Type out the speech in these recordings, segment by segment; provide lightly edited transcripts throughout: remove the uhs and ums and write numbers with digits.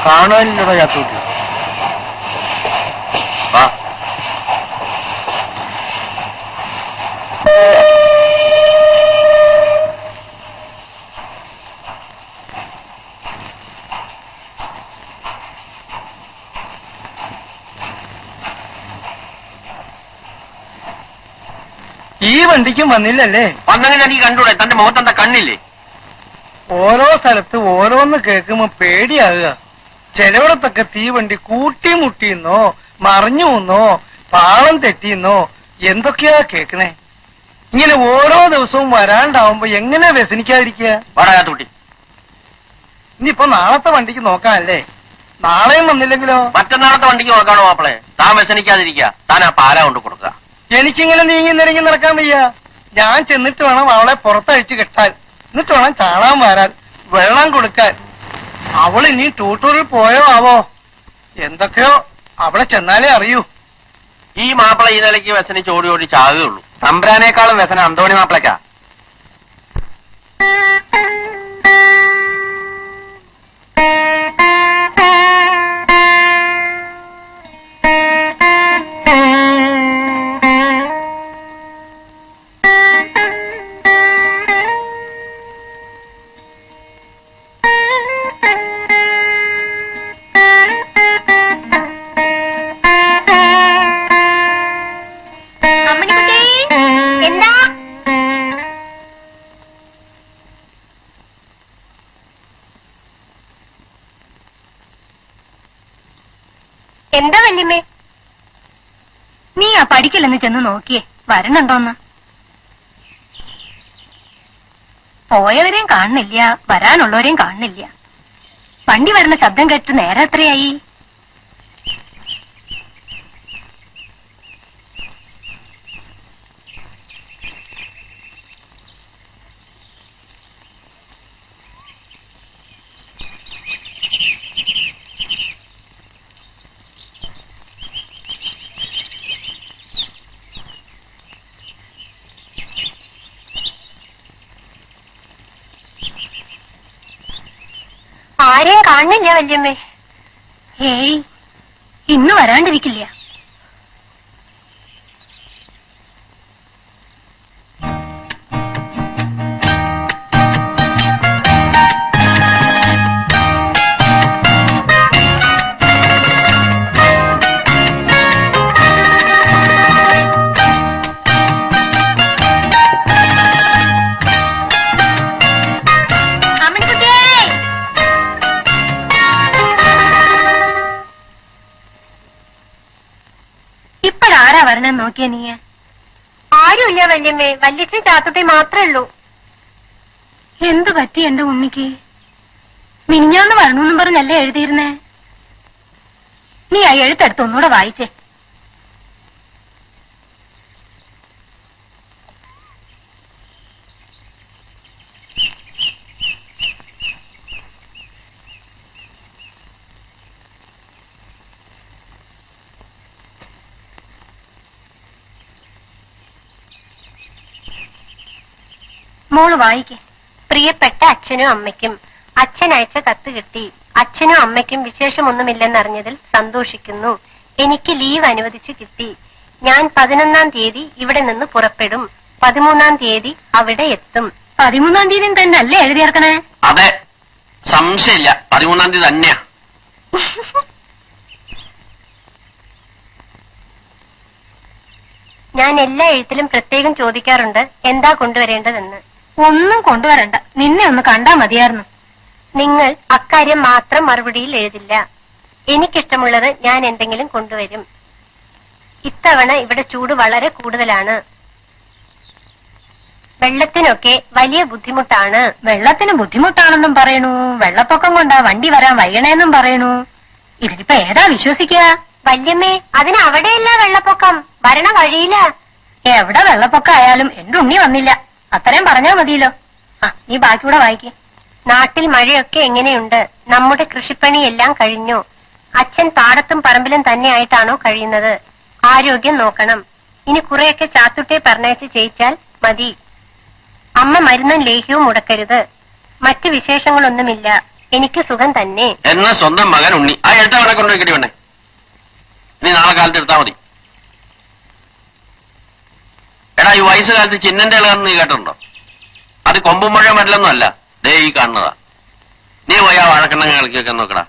കാണാനില്ലടോ ചാത്തൂട്ടി. വാ. ഈ വണ്ടിക്കും വന്നില്ലല്ലേ? വന്നെങ്ങനെ നീ കണ്ടൂടെ? തന്റെ മുഖത്തെന്താ കണ്ണില്ലേ? ഓരോ സ്ഥലത്ത് ഓരോന്ന് കേൾക്കുമ്പോ പേടിയാകുക. ചിലവിടത്തൊക്കെ തീവണ്ടി കൂട്ടിമുട്ടിന്നോ മറിഞ്ഞുന്നോ പാളം തെറ്റിന്നോ എന്തൊക്കെയാ കേക്കണേ. ഇങ്ങനെ ഓരോ ദിവസവും വരാണ്ടാവുമ്പോ എങ്ങനെ വ്യസനിക്കാതിരിക്കുക? വടകാത്തൂട്ടി, ഇനിയിപ്പോ നാളത്തെ വണ്ടിക്ക് നോക്കാനല്ലേ? നാളെയും വന്നില്ലെങ്കിലോ? മറ്റന്നാളത്തെ വണ്ടിക്ക് നോക്കാണോ മാപ്പിളെ? താൻ വ്യസനിക്കാതിരിക്കുക. താൻ ആ പാല കൊണ്ട് കൊടുക്കുക. എനിക്കിങ്ങനെ നീങ്ങി നിരങ്ങി നടക്കാൻ വയ്യ. ഞാൻ ചെന്നിട്ട് വേണം അവളെ പുറത്തഴിച്ചു കെട്ടാൻ. എന്നിട്ട് വേണം ചാണാൻ വരാൻ, വെള്ളം കൊടുക്കാൻ. അവൾ ഇനി ടൂട്ടൂറിൽ പോയോ ആവോ? എന്തൊക്കെയോ അവിടെ ചെന്നാലേ അറിയൂ. ഈ മാപ്പിള ഈ നിലയ്ക്ക് വ്യസനിച്ച് ഓടി ഓടി ചാകുകയുള്ളൂ. തമ്പ്രാനേക്കാളും വ്യസന അന്തോണി മാപ്പിളക്കാ. എന്താ വല്യമ്മേ? നീ ആ പഠിക്കലെന്ന് ചെന്ന് നോക്കിയേ, വരണുണ്ടോന്ന്. പോയവരെയും കാണുന്നില്ല, വരാനുള്ളവരെയും കാണുന്നില്ല. വണ്ടി വരുന്ന ശബ്ദം കേട്ട് നേരെ എത്രയായി? ആരെയും കാണുന്നില്ല വല്യമ്മേ. ഏയ്, ഇന്ന് വരാണ്ടിരിക്കില്ല. ഇപ്പഴാരാ വരണം നോക്കിയ നീ? ആരുമില്ല വല്യമ്മേ, വല്യച്ഛൻ ചാത്തുട്ടി മാത്രമേ ഉള്ളൂ. എന്തു പറ്റി എന്റെ ഉണ്ണിക്ക്? മിനിഞ്ഞാന്ന് വരണമെന്നും പറഞ്ഞല്ലേ എഴുതിയിരുന്നേ? നീ ആ എഴുത്തെടുത്ത് ഒന്നുകൂടെ വായിച്ചേ. മോള് വായിക്കേ. പ്രിയപ്പെട്ട അച്ഛനും അമ്മയ്ക്കും അച്ഛൻ അയച്ച കത്ത് കിട്ടി. അച്ഛനും അമ്മയ്ക്കും വിശേഷമൊന്നുമില്ലെന്നറിഞ്ഞതിൽ സന്തോഷിക്കുന്നു. എനിക്ക് ലീവ് അനുവദിച്ചു കിട്ടി. ഞാൻ 11-ാം തീയതി ഇവിടെ നിന്ന് പുറപ്പെടും. 13-ാം തീയതി അവിടെ എത്തും. 13-ാം തീയതി തന്നെ അല്ലേ എഴുതിയേർക്കണേ? അതെ, സംശയമില്ല. 13-ാം തീയതി തന്നെയാ. ഞാൻ എല്ലാ എഴുത്തിലും പ്രത്യേകം ചോദിക്കാറുണ്ട് എന്താ കൊണ്ടുവരേണ്ടതെന്ന്. ഒന്നും കൊണ്ടുവരണ്ട, നിന്നെ ഒന്ന് കണ്ടാ മതിയായിരുന്നു. നിങ്ങൾ അക്കാര്യം മാത്രം മറുപടിയിൽ എഴുതില്ല. എനിക്കിഷ്ടമുള്ളത് ഞാൻ എന്തെങ്കിലും കൊണ്ടുവരും. ഇത്തവണ ഇവിടെ ചൂട് വളരെ കൂടുതലാണ്. വെള്ളത്തിനൊക്കെ വലിയ ബുദ്ധിമുട്ടാണ്. വെള്ളത്തിന് ബുദ്ധിമുട്ടാണെന്നും പറയണു, വെള്ളപ്പൊക്കം കൊണ്ടാ വണ്ടി വരാൻ വയ്യണേന്നും പറയണു. ഇതിനിപ്പോ ഏതാ വിശ്വസിക്കുക? വല്യമ്മേ, അതിന് അവിടെയല്ല വെള്ളപ്പൊക്കം, വരണ വഴിയില്ല. എവിടെ വെള്ളപ്പൊക്കം ആയാലും എന്റെ ഉണ്ണി വന്നില്ല, അത്രയും പറഞ്ഞാ മതിയല്ലോ. നീ ബാക്കിയൂടെ വായിക്കേ. നാട്ടിൽ മഴയൊക്കെ എങ്ങനെയുണ്ട്? നമ്മുടെ കൃഷിപ്പണിയെല്ലാം കഴിഞ്ഞു. അച്ഛൻ പാടത്തും പറമ്പിലും തന്നെ ആയിട്ടാണോ കഴിയുന്നത്? ആരോഗ്യം നോക്കണം. ഇനി കുറെയൊക്കെ ചാത്തുട്ടെ പറഞ്ഞയച്ച് ചെയ്യിച്ചാൽ മതി. അമ്മ മരുന്നും ലേഹ്യവും മുടക്കരുത്. മറ്റു വിശേഷങ്ങളൊന്നുമില്ല. എനിക്ക് സുഖം തന്നെ. എന്ന സ്വന്തം മകൻ ഉണ്ണി. ആ എഴുത്ത അവിടെ കൊണ്ടുപോയി വേണ്ടേ? ഇനി നാളെ കാലത്ത് എടുത്താൽ മതി. എടാ, ഈ വയസ്സുകാലത്ത് ചിന്നന്റെ ഇളകെന്ന് നീ കേട്ടിട്ടുണ്ടോ? അത് കൊമ്പും മുഴ മരലൊന്നും അല്ല, ദേ ഈ കാണുന്നതാ. നീ പോയി ആ വാഴക്കണ്ണങ്ങ കളിക്കൊക്കെ നോക്കടാ.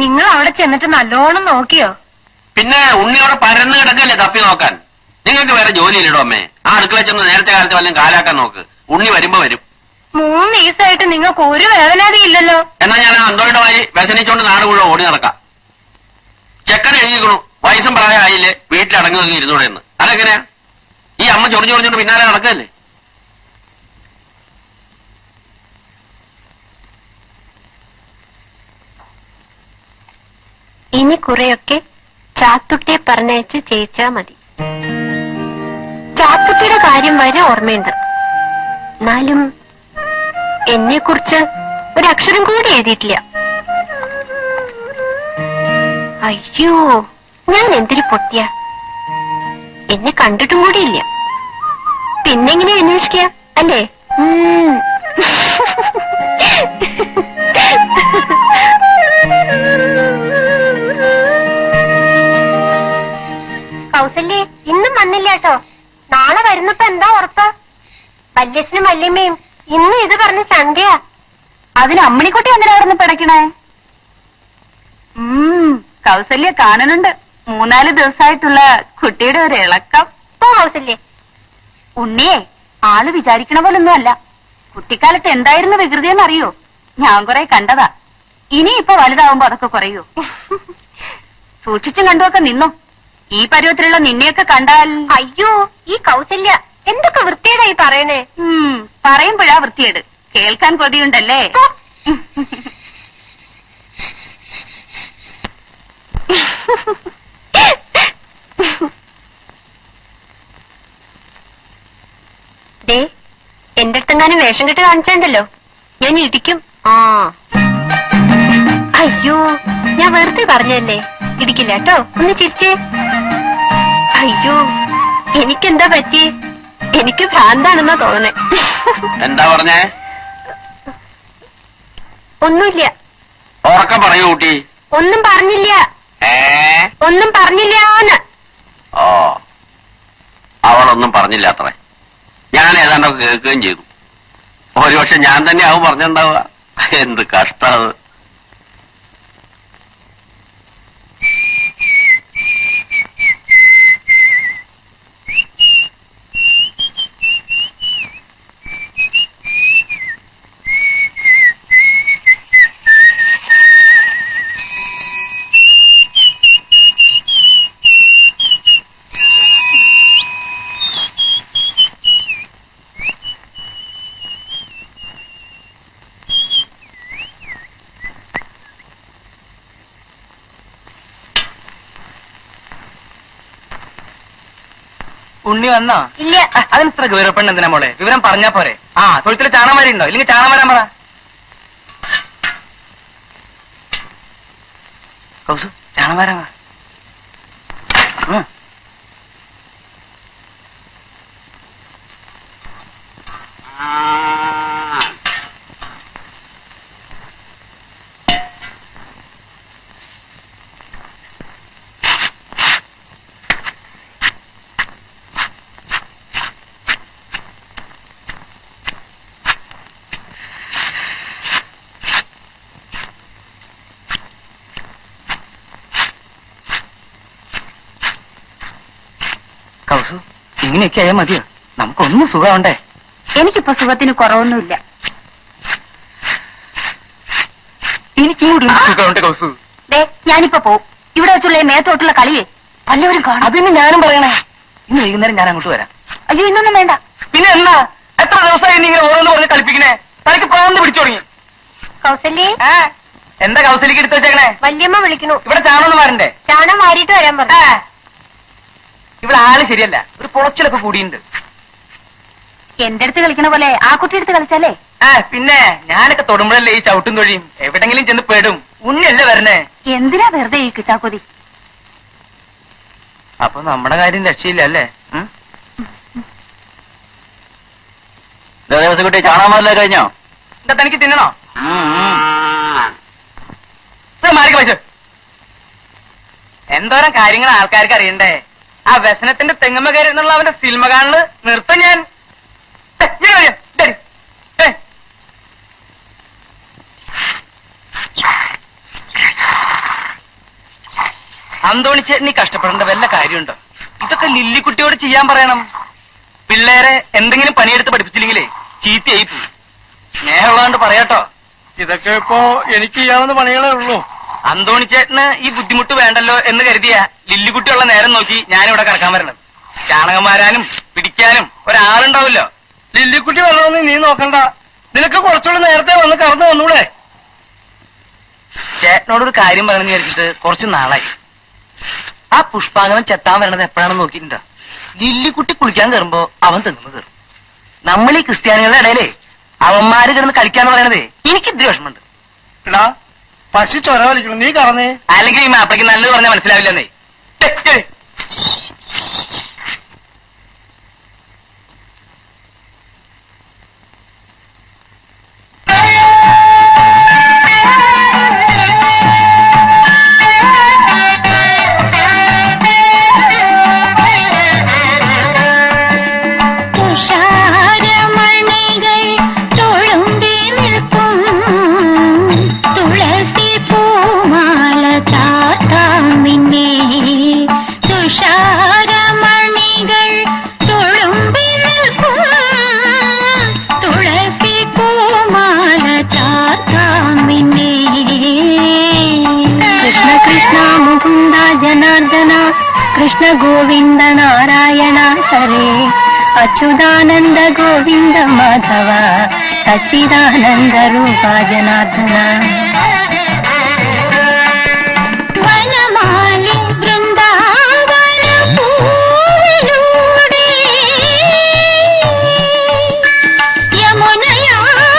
നിങ്ങൾ അവിടെ ചെന്നിട്ട് നല്ലോണം നോക്കിയോ? പിന്നെ ഉണ്ണി അവിടെ പരന്ന് കിടക്കല്ലേ തപ്പി നോക്കാൻ. നിങ്ങൾക്ക് വേറെ ജോലിയില്ലടോ അമ്മേ. ആ അടുക്കള ചെന്ന് നേരത്തെ കാലത്ത് വല്ലതും കാലാക്കാൻ നോക്ക്. ഉണ്ണി വരുമ്പോ വരും. 3 ദിവസമായിട്ട് നിങ്ങൾക്ക് ഒരു വേദനാതി ഇല്ലല്ലോ. എന്നാ ഞാൻ ആ അന്തോയുടെ വായി വ്യസനിച്ചോണ്ട് നാട് മുഴുവൻ ഓടി നടക്കാം. ചെക്കൻ എഴുതിക്കണു, വയസ്സും പ്രായമായില്ലേ, വീട്ടിലടങ്ങി നോക്കി ഇരുന്നൂടെ എന്ന്. അതെങ്ങനെയാ? ഈ അമ്മ ചൊറിഞ്ഞു ചൊറിഞ്ഞോണ്ട് പിന്നാലെ നടക്കല്ലേ? ഇനി കുറെയൊക്കെ ചാത്തുട്ടിയെ പറഞ്ഞയച്ച് ചെയ്യിച്ചാ മതി. ചാത്തുട്ടിയുടെ കാര്യം വരെ ഓർമ്മയുണ്ട്. എന്നാലും എന്നെ കുറിച്ച് ഒരക്ഷരം കൂടി എഴുതിയിട്ടില്ല. അയ്യോ, ഞാൻ എന്തൊരു പൊട്ടിയ. എന്നെ കണ്ടിട്ടും കൂടിയില്ല. പിന്നെങ്ങനെ അന്വേഷിക്കുക അല്ലേ? കൗസല്യേ, ഇന്നും വന്നില്ല കേട്ടോ. നാളെ വരുന്നപ്പോ എന്താ ഉറപ്പ്? വല്യച്ഛനും വല്യമ്മയും ഇന്ന് ഇത് പറഞ്ഞ് ചന്തയാ. അതിന് അമ്മണിക്കുട്ടി എന്തിനായിരുന്നു പിടയ്ക്കണേ? കൗസല്യ കാണുന്നുണ്ട്. 3-4 ദിവസമായിട്ടുള്ള കുട്ടിയുടെ ഒരു ഇളക്കം. ഓ കൗസല്യേ, ഉണ്ണിയെ ആള് വിചാരിക്കണ പോലൊന്നും അല്ല. കുട്ടിക്കാലത്ത് എന്തായിരുന്നു വികൃതിയെന്ന് അറിയോ? ഞാൻ കുറെ കണ്ടതാ. ഇനി ഇപ്പൊ വലുതാവുമ്പോ അതൊക്കെ കുറയോ? സൂക്ഷിച്ചും കണ്ടുമൊക്കെ നിന്നോ. ഈ പരുവത്തിലുള്ള നിന്നെയൊക്കെ കണ്ടാൽ. അയ്യോ, ഈ കൗസല്യ എന്തൊക്കെ വൃത്തിയേടായി പറയണേ. പറയുമ്പോഴാ വൃത്തിയേട്, കേൾക്കാൻ കൊതിയുണ്ടല്ലേ? ദേ, എന്റെ അടുത്തെങ്ങാനും വേഷം കെട്ട് കാണിച്ചിട്ടുണ്ടല്ലോ, ഞാൻ ഇടിക്കും. അയ്യോ, ഞാൻ വെറുതെ പറഞ്ഞല്ലേ, ഇടിക്കില്ല കേട്ടോ. ഒന്ന് ചിരിച്ചേ. അയ്യോ, എനിക്കെന്താ പറ്റി? എനിക്ക് ഭ്രാന്താണെന്നാ തോന്നണേ. എന്താ പറഞ്ഞേ? ഒന്നുമില്ല. ഉറക്കം പറയൂ കുട്ടി. ഒന്നും പറഞ്ഞില്ല. ഒന്നും പറഞ്ഞില്ലാന്ന്. ഓ, അവളൊന്നും പറഞ്ഞില്ല അത്രേ. ഞാൻ ഏതാണ്ടൊക്കെ കേൾക്കുകയും ചെയ്തു. ഒരുപക്ഷെ ഞാൻ തന്നെ ആവും പറഞ്ഞിട്ടുണ്ടാവുക. എന്ത് കഷ്ടം. ഉണ്ണി വന്നോ? ഇല്ല. അതിനിത്ര ഗൗരവപ്പെണ്ണ എന്തിനാ മോളെ? വിവരം പറഞ്ഞാ പോരെ? തൊഴുത്തില് ചാണകം വരെയുണ്ടോ? ഇല്ലെങ്കിൽ ചാണകം വരാൻ പറ. കൗസു, ചാണകം വരാൻ പറ. കൗസു, ഇങ്ങനെയൊക്കെ ആയാൽ മതിയോ? നമുക്കൊന്നും സുഖമുണ്ടേ. എനിക്കിപ്പോ സുഖത്തിന് കുറവൊന്നുമില്ല. എനിക്ക് സുഖമുണ്ട് കൗസു. ഞാനിപ്പോ പോവും. ഇവിടെ വെച്ചുള്ള മേത്തോട്ടുള്ള കളിയെ വല്ലവരും കാണും. അതിന് ഞാനും പറയണേ. ഇന്ന് വൈകുന്നേരം ഞാൻ അങ്ങോട്ട് വരാം. അയ്യോ, ഇന്നൊന്നും വേണ്ട. പിന്നെ എന്നാ? എത്ര ദിവസമായി നീ ഇങ്ങനെ ഓരോന്ന് പറഞ്ഞ് കളിപ്പിക്കണേ? തനിക്ക് പ്രാന്ത് പിടിച്ചു തുടങ്ങി. കൗസല്യേ, എന്താ കൗസലിക്ക് എടുത്തു വെച്ചേക്കണേ? വല്യമ്മ വിളിക്കണു. ഇവിടെ ചാണകം മാറണ്ടേ? ചാണം മാറിയിട്ട് വരാൻ പറഞ്ഞു. ഇവിടെ ആള് ശരിയല്ല, ഒരു പൊളച്ചിലൊക്കെ കൂടിയുണ്ട്. എന്റെ അടുത്ത് കളിക്കണ പോലെ ആ കുട്ടി എടുത്ത് കളിച്ചാലേ. പിന്നെ ഞാനൊക്കെ തൊടുമ്പോഴല്ലേ ഈ ചവിട്ടും തൊഴിയും, എവിടെങ്കിലും ചെന്ന് പെടും. ഉണ്ണിയല്ലേ വരണേ. എന്തിനാ വെറുതെ ഈ കിട്ടാക്കൊതി? അപ്പൊ നമ്മുടെ കാര്യം രക്ഷയില്ല അല്ലേ? കുട്ടി ചാണാമല്ല കഴിഞ്ഞോ? എന്താ തനിക്ക് തിന്നണോ? മാറിക്ക പൈസ. എന്തോരം കാര്യങ്ങൾ ആൾക്കാർക്ക് അറിയണ്ടേ? ആ വ്യസനത്തിന്റെ തെങ്ങമ്മ കയറി എന്നുള്ള അവന്റെ സിനിമ കാണല് നിർത്തും ഞാൻ. അന്തോണിച്ചേട്ടനി കഷ്ടപ്പെടേണ്ട വല്ല കാര്യമുണ്ടോ? ഇതൊക്കെ ലില്ലിക്കുട്ടിയോട് ചെയ്യാൻ പറയണം. പിള്ളേരെ എന്തെങ്കിലും പണിയെടുത്ത് പഠിപ്പിച്ചില്ലെങ്കിലേ ചീത്തയായി പോയി. സ്നേഹമുള്ളതുകൊണ്ട് പറയാട്ടോ. ഇതൊക്കെ ഇപ്പോ എനിക്ക് ചെയ്യാവുന്ന പണികളേ ഉള്ളൂ. അന്തോണിച്ചേട്ടന് ഈ ബുദ്ധിമുട്ട് വേണ്ടല്ലോ എന്ന് കരുതിയ ലില്ലിക്കുട്ടിയുള്ള നേരം നോക്കി ഞാനിവിടെ കിടക്കാൻ വരണത്. ചാണകം മാരാനും പിടിക്കാനും ഒരാളുണ്ടാവില്ലോ. ലില്ലിക്കുട്ടി വരണമെന്ന് നീ നോക്കണ്ട. നിനക്ക് കുറച്ചുകൂടി നേരത്തെ വന്ന് കടന്നു വന്നൂടെ? ചേട്ടനോടൊരു കാര്യം പറയണമെന്ന് വിചാരിച്ചിട്ട് കുറച്ച് നാളായി. ആ പുഷ്പാങ്കനം ചെത്താൻ വരണത് എപ്പോഴാണെന്ന് നോക്കിയിട്ടുണ്ടോ? ലില്ലിക്കുട്ടി കുളിക്കാൻ കയറുമ്പോ അവൻ തെങ്ങുന്നു കയറും. നമ്മൾ ഈ ക്രിസ്ത്യാനികളുടെ ഇടയിലേ അവന്മാര് കിടന്ന് കളിക്കാന്ന് പറയണതേ എനിക്ക് ഇത്തിരി വിഷമമുണ്ട്. എടാ പശു ചൊര വലിക്കണം, നീ കറന്നേ. അല്ലെങ്കിൽ ഈ മാപ്പിളക്ക് നല്ലത് പറഞ്ഞാൽ മനസ്സിലാവില്ലെന്നേ. കൃഷ്ണ ഗോവിന്ദ നാരായണ ഹരേ അച്യുതാനന്ദ ഗോവിന്ദ മാധവ സച്ചിദാനന്ദ രൂപ ജനാർദ്ദന. വനമാലി വൃന്ദാവന പൂവിലൂടെ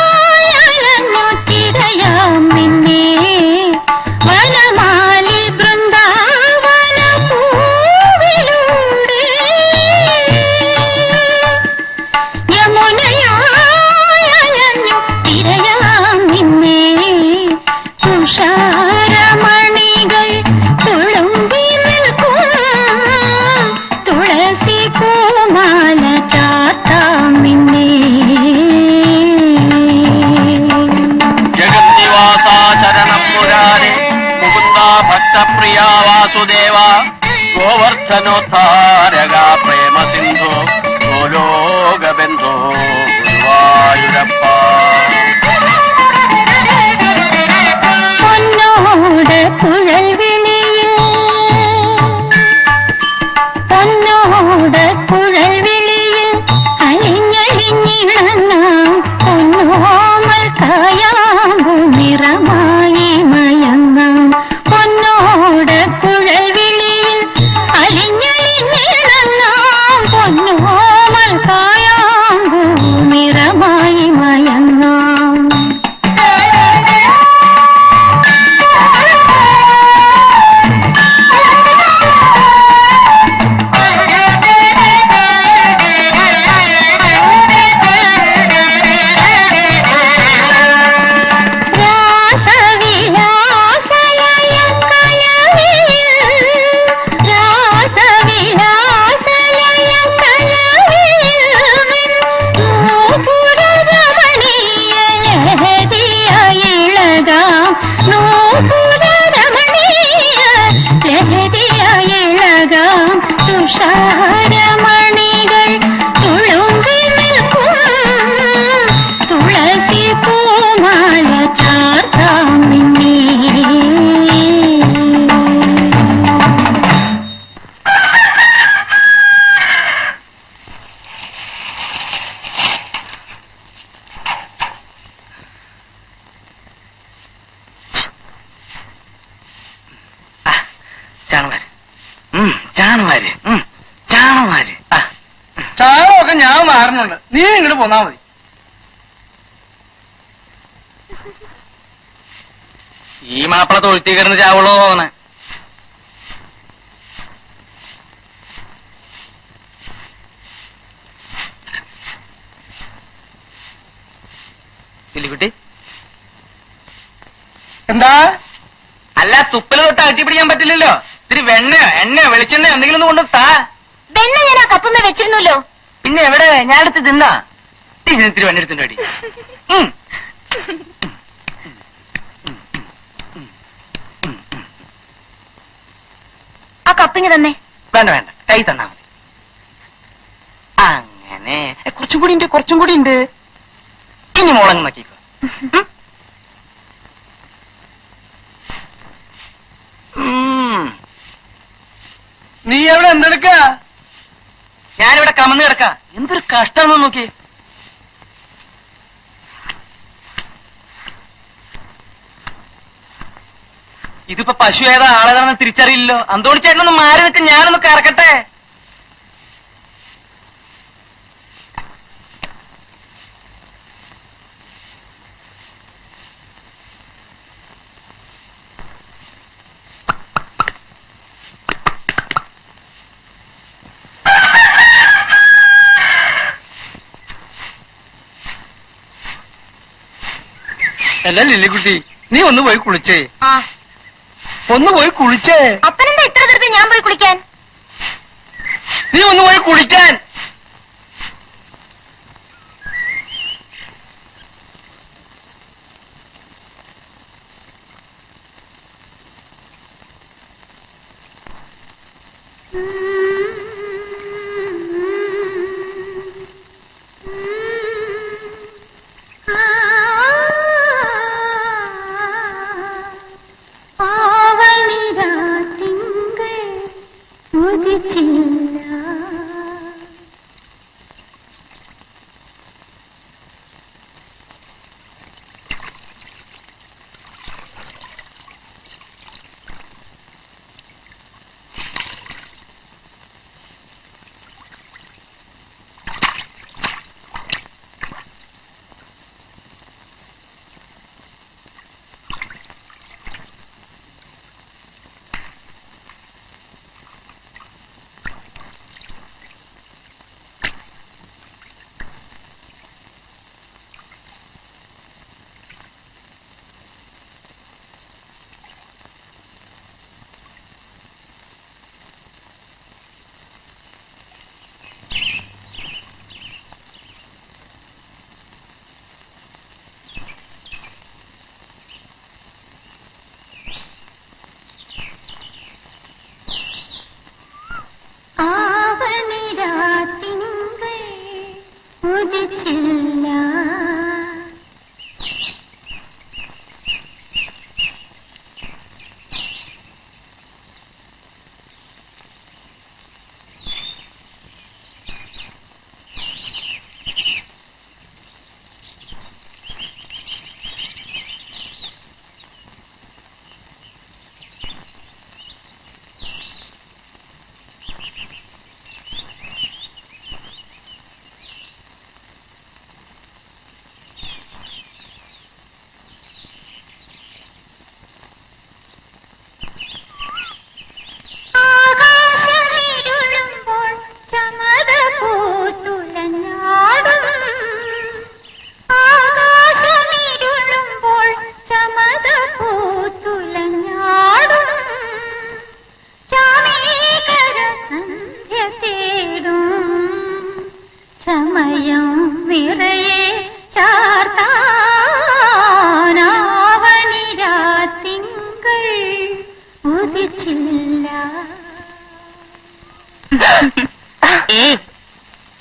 യമുനയായലന്നു തിരയാം നിന്നെ. വനമാലി വൃന്ദാവന പൂവിലൂടെ യമുനയായലന്നു തിരയാം നിന്നെ. തുഷാരമണികൾ തുളുമ്പി നിൽക്കും തുളസി പൂമാല ചാർത്താം നിന്നെ. ജഗന്നിവാസ ശരണം മുരാരെ മുകുന്ദ ഭക്തപ്രിയ വാസുദേവ ഗോവർദ്ധനോദ്ധാരക പ്രേമ സിന്ധു ഗോലോകബന്ധോ ഗുരുവായൂരപ്പ. പൊന്നോട് കുഴൽ വിളിയിൽ പൊന്നോട് കുഴൽ വിളിയിൽ അലിഞ്ഞലിഞ്ഞിടങ്ങാം പൊന്നോമൽ കായാമ്പു നിറമായി മയങ്ങാം. പൊന്നോട് കുഴൽ വിളിയിൽ അലിഞ്ഞലിഞ്ഞിടങ്ങാം പൊന്നോമൽ കായാമ്പു നിറമായി മയങ്ങാം. തുഷാരമണികൾ തുളുമ്പി നിൽക്കും തുളസി പൂമാല ചാർത്താം നിന്നെ. ചാണമാര് ചാണമാര് മാറുന്നുണ്ട്, നീ ഇങ്ങോട്ട് പോന്നാ മതി. ഈ മാപ്പിള തൊഴുത്തി കിടന്ന് ചാവുള്ളോ തോന്നേ. കിളിക്കുട്ടി, എന്താ? അല്ല തുപ്പല് തൊട്ട് അകറ്റി പിടിക്കാൻ പറ്റില്ലല്ലോ. ഇത്തിരി വെണ്ണയോ എണ്ണയോ വെളിച്ചെണ്ണയോ എന്തെങ്കിലും ഒന്ന് കൊണ്ട് താ. വെണ്ണ ഞാൻ ആ കപ്പുമ്മ വെച്ചിരുന്നല്ലോ. പിന്നെ എവിടെ? ഞാൻ എടുത്ത് തിന്നാ. ഇത്തിരി വെണ്ണ എടുത്തിട്ട് അടി. ആ കപ്പിങ് തന്നെ. വേണ്ട വേണ്ട, കൈ തന്നാ മതി. അങ്ങനെ കുറച്ചും കൂടി ഉണ്ട്. ഇനി മുളങ്ങ് നോക്കിക്കോ. നീ എവിടെ എന്തെടുക്ക? ഞാനിവിടെ കമന്ന് കിടക്ക. എന്തൊരു കഷ്ടമെന്ന് നോക്കി. ഇതിപ്പോ പശു ഏതാ ആളേതാണെന്ന് തിരിച്ചറിയില്ലല്ലോ. അന്തോണി ചേട്ടനൊന്ന് മാറി നിൽക്ക്, ഞാനൊന്ന് കറക്കട്ടെ. അല്ല ലില്ലിക്കുട്ടി, നീ ഒന്ന് പോയി കുളിച്ചേ. ആ ഒന്ന് പോയി കുളിച്ചേ. അപ്പനെന്താ ഇത്ര ധൃതി ഞാൻ പോയി കുളിക്കാൻ? നീ ഒന്ന് പോയി കുളിക്കാൻ.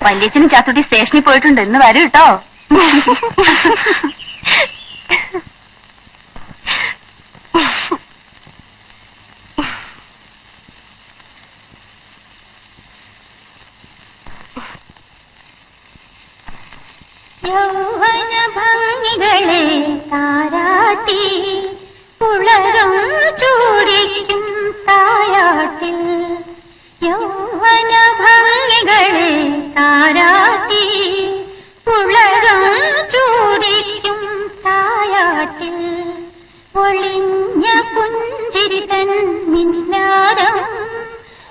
വല്യച്ഛനും ചാത്തുട്ടി സ്റ്റേഷനിൽ പോയിട്ടുണ്ട്, ഇന്ന് വരും കേട്ടോ. യൗവന ഭംഗികളെ താരാട്ടി ഉലകം ചൂടിക്കും തായാട്ടിൽ, യൗവന ഭംഗികളെ താരാട്ടി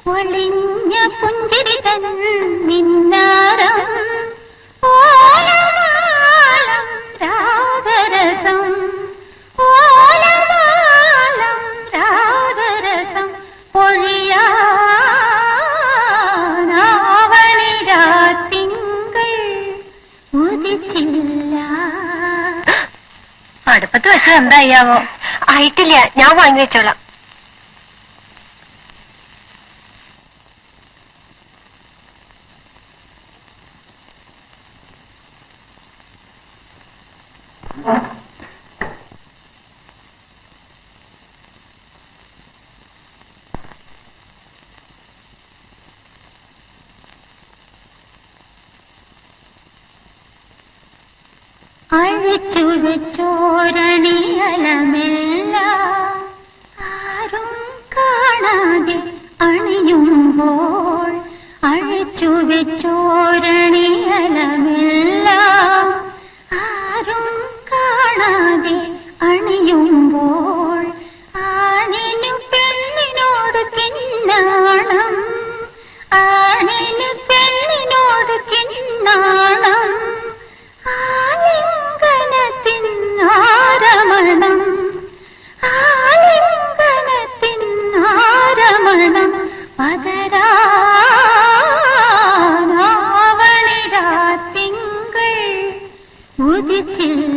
ഒളിഞ്ഞ പുഞ്ചിരി തൻ മിന്നാരം ഓലമാലം രാഗരസം ഓലമാലം രാഗരസം പൊഴിയാവണിരാത്തിങ്കൾ ഉദിച്ചില്ല. അടുപ്പത്ത് വെച്ചാൽ എന്തായാവോ? ആയിട്ടില്ല, ഞാൻ വാങ്ങി വെച്ചോളാം. അഴിച്ചു വെച്ചോരണിയലമെല്ല ആരും കാണാതെ അണിയുമ്പോൾ അഴിച്ചു വെച്ചോരണിയലമെല്ല ആരും കാണാതെ അണിയുമ്പോൾ ആണിനു പെണ്ണിനോട് കിന്നാണം ആണിനു പെണ്ണിനോട് കിന്നാണം ആലിംഗനത്തിനാരമണം ആലിംഗനത്തിനാരമണം പതരാവണിരാത്തിങ്കൾ ഉദിച്ചില്ല.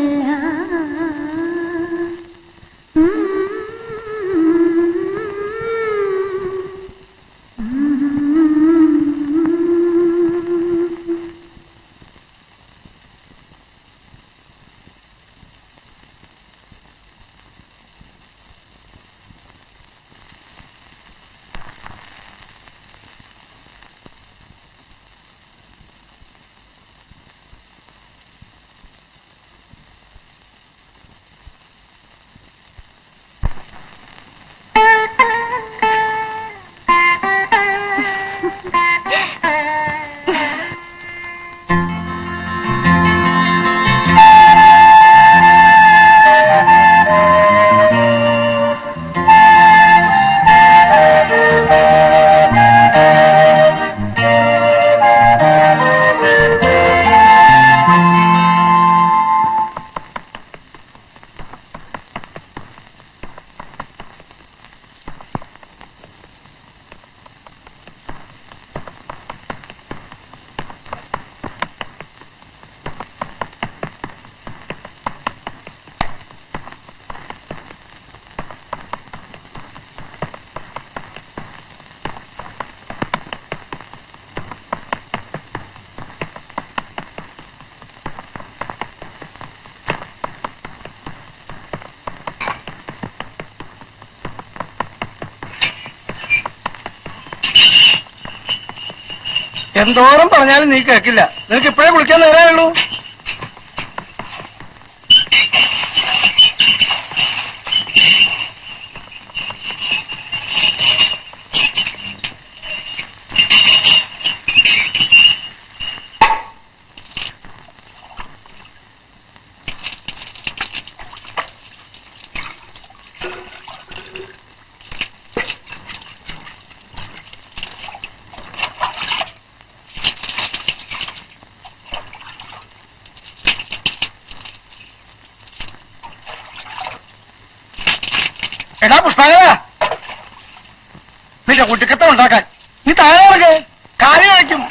എന്തോരം പറഞ്ഞാലും നീ കേൾക്കില്ല. നിനക്ക് ഇപ്പോഴേ കുളിക്കാൻ നേരമുള്ളൂ. എടാ പുഷ്പാങ്കര, നിന്റെ കുട്ടിക്കത്ത ഉണ്ടാക്കാൻ നീ താഴെ ഇറങ്ങ്, കാര്യം കഴിക്കും.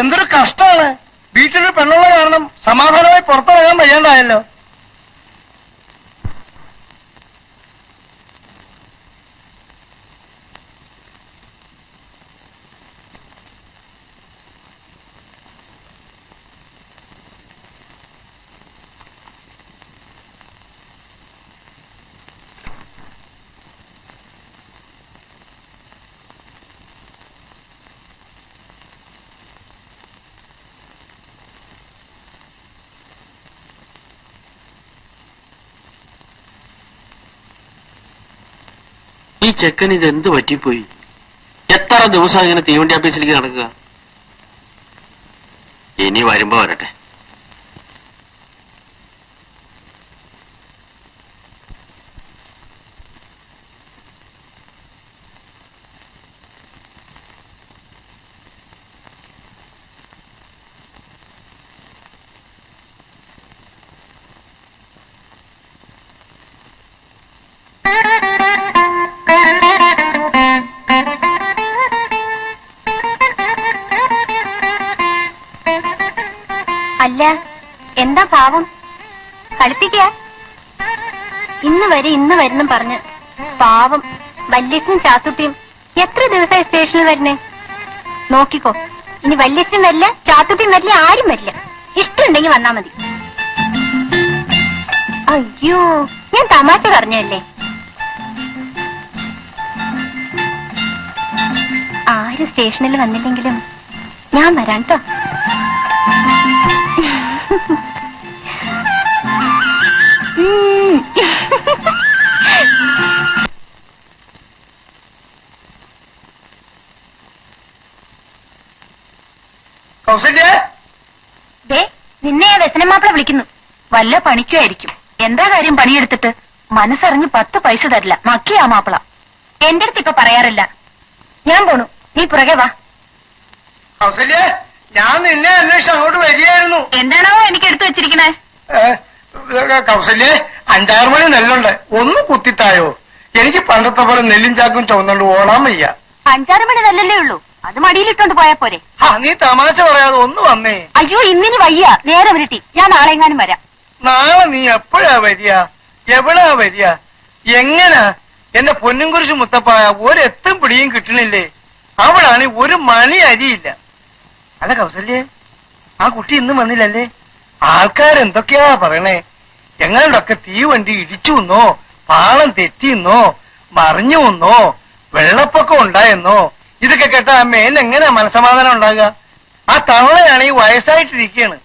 എന്തൊരു കഷ്ടമാണ്. വീട്ടിലൊരു പെണ്ണുള്ള കാരണം സമാധാനമായി പുറത്തിറങ്ങാൻ വയ്യാണ്ടായല്ലോ. ഈ ചെക്കൻ ഇത് എന്ത് പറ്റിപ്പോയി? എത്ര ദിവസം ഇങ്ങനെ തീവണ്ടി ഓഫീസിലേക്ക് നടക്കുക? ഇനി വരുമ്പോ വരട്ടെ. അല്ല, എന്താ ഭാവം? കളിപ്പിക്ക? ഇന്ന് വരുന്നും പറഞ്ഞ് പാവം വല്യച്ഛനും ചാത്തുട്ടിയും എത്ര ദിവസമായി സ്റ്റേഷനിൽ വരുന്നേ? നോക്കിക്കോ, ഇനി വല്യച്ഛനും വരില്ല, ചാത്തുട്ടിയും വരില്ല, ആരും വരില്ല. ഇഷ്ടമുണ്ടെങ്കിൽ വന്നാ മതി. അയ്യോ, ഞാൻ തമാശ പറഞ്ഞല്ലേ. ആരും സ്റ്റേഷനിൽ വന്നില്ലെങ്കിലും ഞാൻ വരാം കേട്ടോ. കൗസല്യ, നിന്നെ വ്യസനമാപ്പിള വിളിക്കുന്നു. വല്ല പണിക്കുമായിരിക്കും. എന്താ കാര്യം? പണിയെടുത്തിട്ട് മനസ്സറിഞ്ഞ് 10 പൈസ തരില്ല. മക്കിയാ മാപ്പിള. എന്റെ അടുത്ത് ഇപ്പൊ പറയാറില്ല. ഞാൻ പോണു, നീ പുറകെ വാ. കൗസല്യ, ഞാൻ നിന്നെ അന്വേഷിച്ച് അങ്ങോട്ട് വരികയായിരുന്നു. എന്താണോ എനിക്ക് എടുത്തു വെച്ചിരിക്കണേ? കൗസല്യ, 5-6 മണി നെല്ലുണ്ട്, ഒന്ന് കുത്തിത്തായോ? എനിക്ക് പണ്ടത്തെ പോലെ നെല്ലും ചാക്കും ചുവന്നുകൊണ്ട് ഓടാൻ വയ്യ. 5-6 മണി നല്ലല്ലേ ഉള്ളൂ, അത് മടിയിലിട്ടോണ്ട് പോയാ പോരെ. നീ തമാശ പറയാതെ ഒന്ന് വന്നേ. അയ്യോ, ഇന്നിനി വയ്യ, നേരം ഇരുട്ടി. ഞാൻ നാളെ എങ്ങാനും വരാം. നാളെ നീ എപ്പോഴാ വരിക? എവിടാ വരിക? എങ്ങനാ? എന്റെ പൊന്നും കുറിച്ച് മുത്തപ്പായ ഒരെത്തും പിടിയും കിട്ടണില്ലേ? അവിടാണ് ഒരു മണി അരിയില്ല. അല്ല കൗസല്യേ, ആ കുട്ടി ഇന്നും വന്നില്ലല്ലേ? ആൾക്കാരെന്തൊക്കെയാ പറയണേ? എങ്ങാണ്ടൊക്കെ തീവണ്ടി ഇടിച്ചുവെന്നോ, പാളം തെറ്റിയെന്നോ, മറിഞ്ഞുവെന്നോ, വെള്ളപ്പൊക്കം ഉണ്ടായെന്നോ. ഇതൊക്കെ കേട്ടാ അമ്മേൻ എങ്ങനെയാ മനസമാധാനം ഉണ്ടാകുക? ആ തവളയാണ് ഈ വയസ്സായിട്ടിരിക്കുകയാണ്.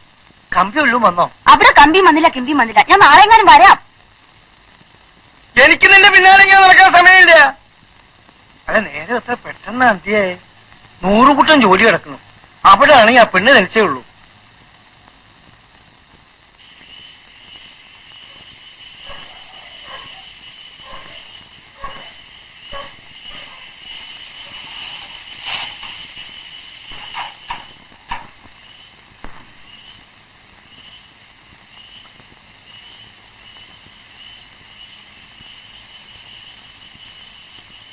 കമ്പി ഉള്ളും വന്നോ? അവിടെ കമ്പിയും വന്നില്ല, കിമ്പിയും വന്നില്ല. ഞാൻ നാളെ എങ്ങാനും വരാം. എനിക്ക് നിന്റെ പിന്നാലെ ഇങ്ങനെ നടക്കാൻ സമയമില്ല. അല്ല, നേരെ എത്ര പെട്ടെന്ന് അന്ത്യായി. 100 കൂട്ടം ജോലി കിടക്കുന്നു. അവിടെയാണെങ്കിൽ ആ പെണ്ണ് ധരിച്ചേ ഉള്ളൂ.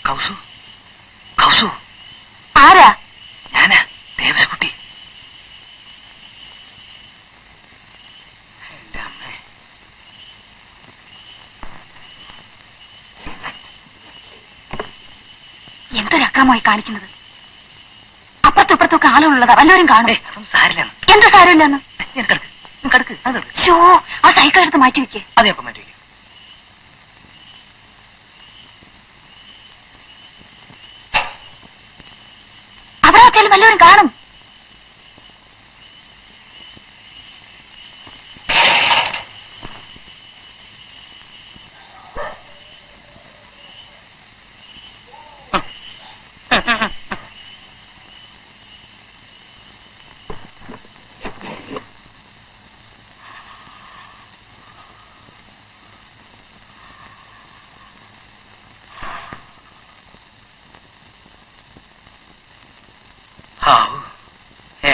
കൗസു, കൗസു. ആരാ? ഞാനാ, ദേവസ്കുട്ടി. എന്റെ അമ്മേ. എന്തൊരക്രമമായി കാണിക്കുന്നത്? അപ്പുറത്തും ആളുകളുള്ളതാ, വല്ലവരും കാണും. അതൊന്നും സാരില്ലെന്ന്. എന്താ സാരമില്ലെന്ന്? കടക്ക്. ആ സൈക്കിൾ എടുത്ത് മാറ്റി വെക്കേ. അതെ, അപ്പം മാറ്റി. അവിടെ വെച്ചാലും വല്ലവരും കാണും.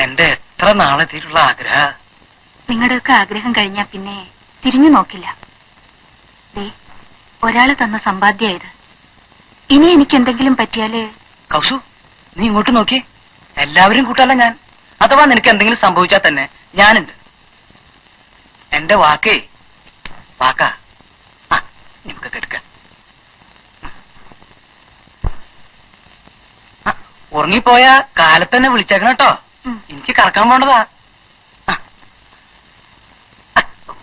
എന്റെ എത്ര നാളെത്തിയിട്ടുള്ള ആഗ്രഹ. നിങ്ങളുടെയൊക്കെ ആഗ്രഹം കഴിഞ്ഞാ പിന്നെ തിരിഞ്ഞു നോക്കില്ല. ഒരാള് തന്ന സമ്പാദ്യായത്. ഇനി എനിക്ക് എന്തെങ്കിലും പറ്റിയാല്. കൗസു, നീ ഇങ്ങോട്ട് നോക്കി. എല്ലാവരും കൂട്ടല്ല ഞാൻ. അഥവാ നിനക്ക് എന്തെങ്കിലും സംഭവിച്ചാൽ തന്നെ ഞാനുണ്ട്. എന്റെ വാക്കാ. നമുക്ക് കേൾക്ക. ഉറങ്ങിപ്പോയാ കാലത്തന്നെ വിളിച്ചേക്കണം കേട്ടോ. എനിക്ക് കറക്കാൻ പോണ്ടതാ.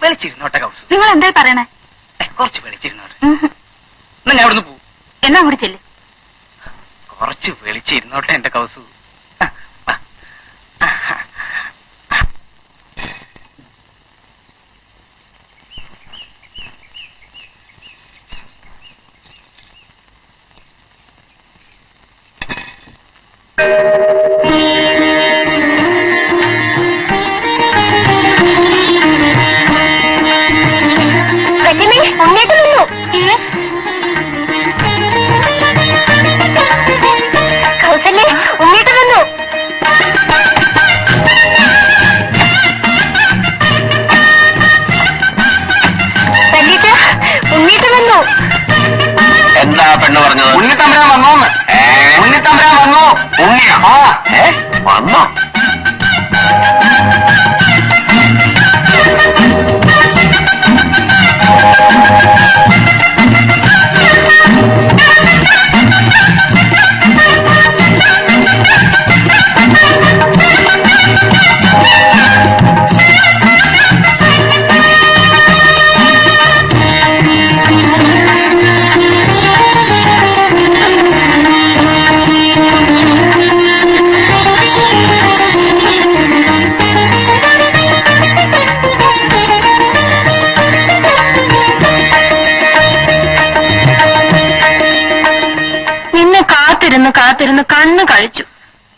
വിളിച്ചിരുന്നോട്ടെ കൗസു. നിങ്ങൾ എന്തായി പറയണേ? കുറച്ച് വിളിച്ചിരുന്നോട്ടെ. എന്നാ ഞാൻ ഇവിടുന്ന് പോവും. എന്നാ കൂടി ചെല്ല്. കുറച്ച് വിളിച്ചിരുന്നോട്ടെ എന്റെ കൗസു. വന്നോ? നിന്നെ കാത്തിരുന്ന് കാത്തിരുന്ന് കണ്ണ് കഴിച്ചു.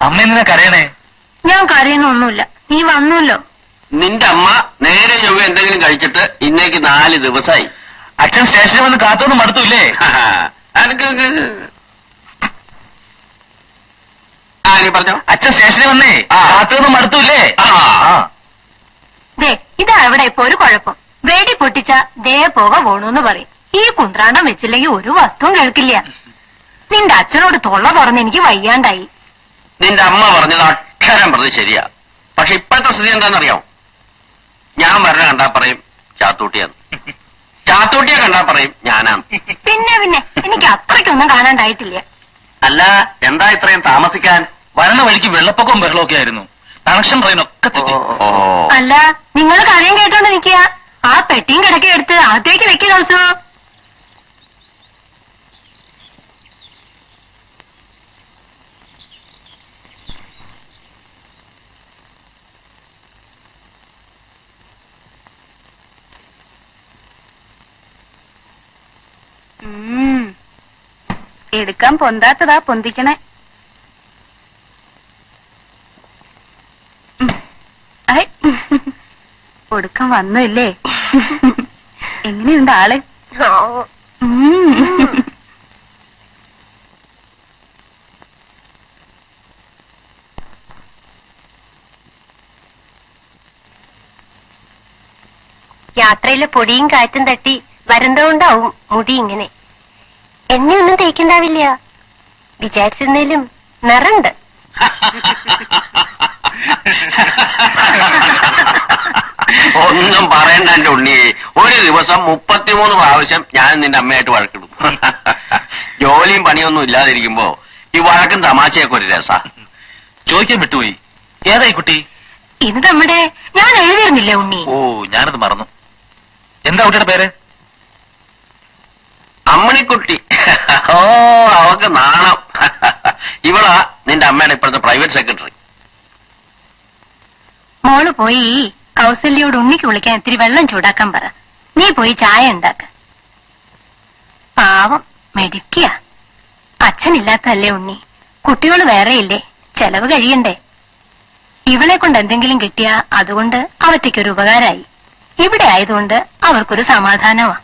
അമ്മ എന്തിനാ കരയണേ? ഞാൻ കരയുന്നൊന്നുമില്ല, നീ വന്നല്ലോ. നിന്റെ അമ്മ നേരെ ചൊവ്വ എന്തെങ്കിലും കഴിച്ചിട്ട് ഇന്നേക്ക് 4 ദിവസമായി. അച്ഛൻ സ്റ്റേഷനിൽ വന്ന് കാത്തൊന്നും മടുത്തൂല്ലേ? നീ പറഞ്ഞോ. അച്ഛൻ സ്റ്റേഷനിൽ വന്നേ ആ. കാത്തൊന്നും മടുത്തൂല്ലേ? ദേ ഇതാ ഇവിടെ ഇപ്പൊ ഒരു കുഴപ്പം. വെടി പൊട്ടിച്ച ദേ പോക പോണൂന്ന് പറയും. ഈ കുന്ത്രാണ്ടം വെച്ചില്ലെങ്കിൽ ഒരു വസ്തുവും കേൾക്കില്ല. നിന്റെ അച്ഛനോട് തൊള്ള തുറന്ന് എനിക്ക് വയ്യാണ്ടായി. നിന്റെ അമ്മ പറഞ്ഞത് അക്ഷരം പ്രതി ശരിയാ. പക്ഷെ ഇപ്പോഴത്തെ സ്ഥിതി എന്താണെന്നറിയാമോ? ഞാൻ വരണ കണ്ടാ പറയും ചാത്തൂട്ടിയാന്ന്, ചാത്തൂട്ടിയെ കണ്ടാ പറയും ഞാനാന്ന്. പിന്നെ എനിക്ക് അത്രയ്ക്കൊന്നും കാണാണ്ടായിട്ടില്ല. അല്ല, എന്താ ഇത്രയും താമസിക്കാൻ? വരണ വഴിക്ക് വെള്ളപ്പൊക്കവും ബഹളമൊക്കെ ആയിരുന്നു. കണക്ഷൻ ട്രെയിനൊക്കെ തെറ്റി. അല്ല, നിങ്ങൾ കാര്യം കേട്ടോണ്ട് നിൽക്കുക. ആ പെട്ടിയും കിടക്കയും എടുത്ത് അകത്തേക്ക് വെക്കുക ദിവസോ. എടുക്കാൻ പൊന്താത്തതാ പൊന്തിക്കണേ. ഒടുക്കം വന്നില്ലേ? എങ്ങനെയുണ്ട് ആള്? യാത്രയിലെ പൊടിയും കാറ്റും തട്ടി വരണ്ടോണ്ടാവും മുടി ഇങ്ങനെ. എന്നെയൊന്നും തേക്കുണ്ടാവില്ല. വിചാരിച്ചിരുന്നേലും നിറണ്ട്. ഒന്നും പറയണ്ട എന്റെ ഉണ്ണിയെ. ഒരു ദിവസം 33 പ്രാവശ്യം ഞാൻ നിന്റെ അമ്മയായിട്ട് വഴക്കിടും. ജോലിയും പണിയൊന്നും ഇല്ലാതിരിക്കുമ്പോ ഈ വഴക്കും തമാശയൊക്കെ ഒരു രസാ. ചോദിക്കാൻ വിട്ടുപോയി, ഏതായി കുട്ടി? ഇത് നമ്മുടെ ഞാൻ എഴുതിയിരുന്നില്ലേ ഉണ്ണി? ഓ, ഞാനത് മറന്നു. എന്താ കുട്ടിയുടെ പേര്? അമ്മണിക്കുട്ടി. ഓ, അവക്ക് നാണം. ഇവളാ നിന്റെ അമ്മയുടെ ഇപ്പോഴത്തെ പ്രൈവറ്റ് സെക്രട്ടറി. മോള് പോയി കൗസല്യോട് ഉണ്ണിക്ക് വിളിക്കാൻ ഇത്തിരി വെള്ളം ചൂടാക്കാൻ പറ. നീ പോയി ചായ ഉണ്ടാക്ക. പാവം മെഡിക്കുക. അച്ഛനില്ലാത്തല്ലേ ഉണ്ണി. കുട്ടികൾ വേറെയില്ലേ, ചെലവ് കഴിയണ്ടേ. ഇവളെ കൊണ്ട് എന്തെങ്കിലും കിട്ടിയാ അതുകൊണ്ട് അവറ്റയ്ക്കൊരു ഉപകാരമായി. ഇവിടെ ആയതുകൊണ്ട് അവർക്കൊരു സമാധാനമാ.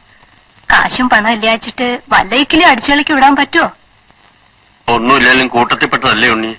കാശും പണം ഇല്ലാച്ചിട്ട് വല്ലയിക്കിലും അടിച്ചുകളിക്ക് വിടാൻ പറ്റുമോ? ഒന്നുമില്ലെങ്കിലും കൂട്ടത്തിൽപ്പെട്ടതല്ലേ ഉണ്ണി.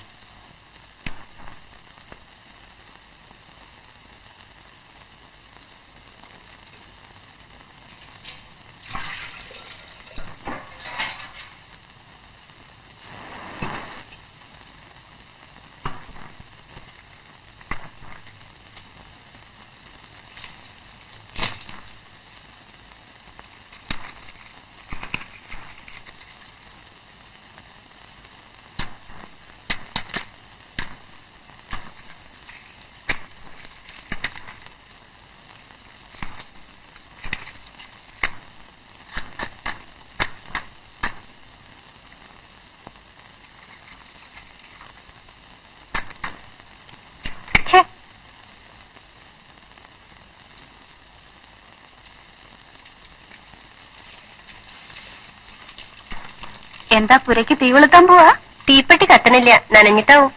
എന്താ പുരയ്ക്ക് തീ കൊളുത്താൻ പോവാ? തീപ്പെട്ടി കത്തണില്ല, നനഞ്ഞിട്ടാവും.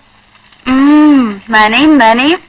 നനയും നനയും.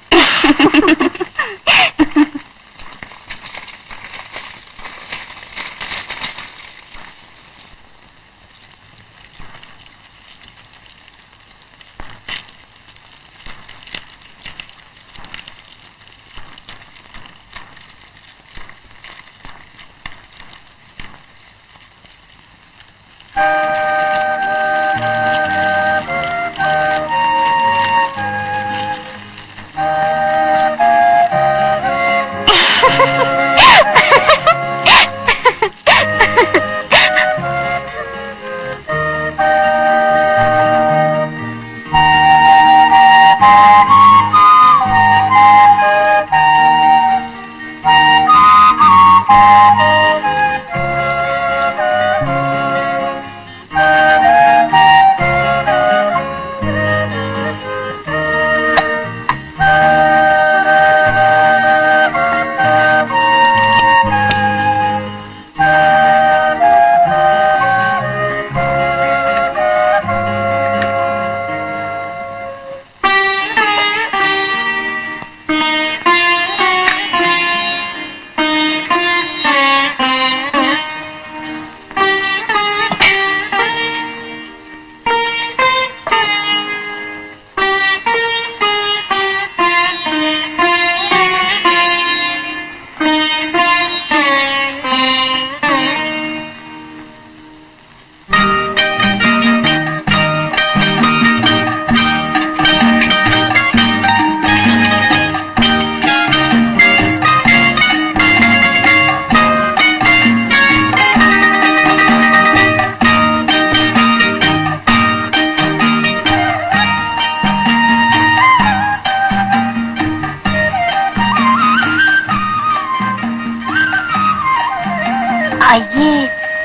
അയ്യേ,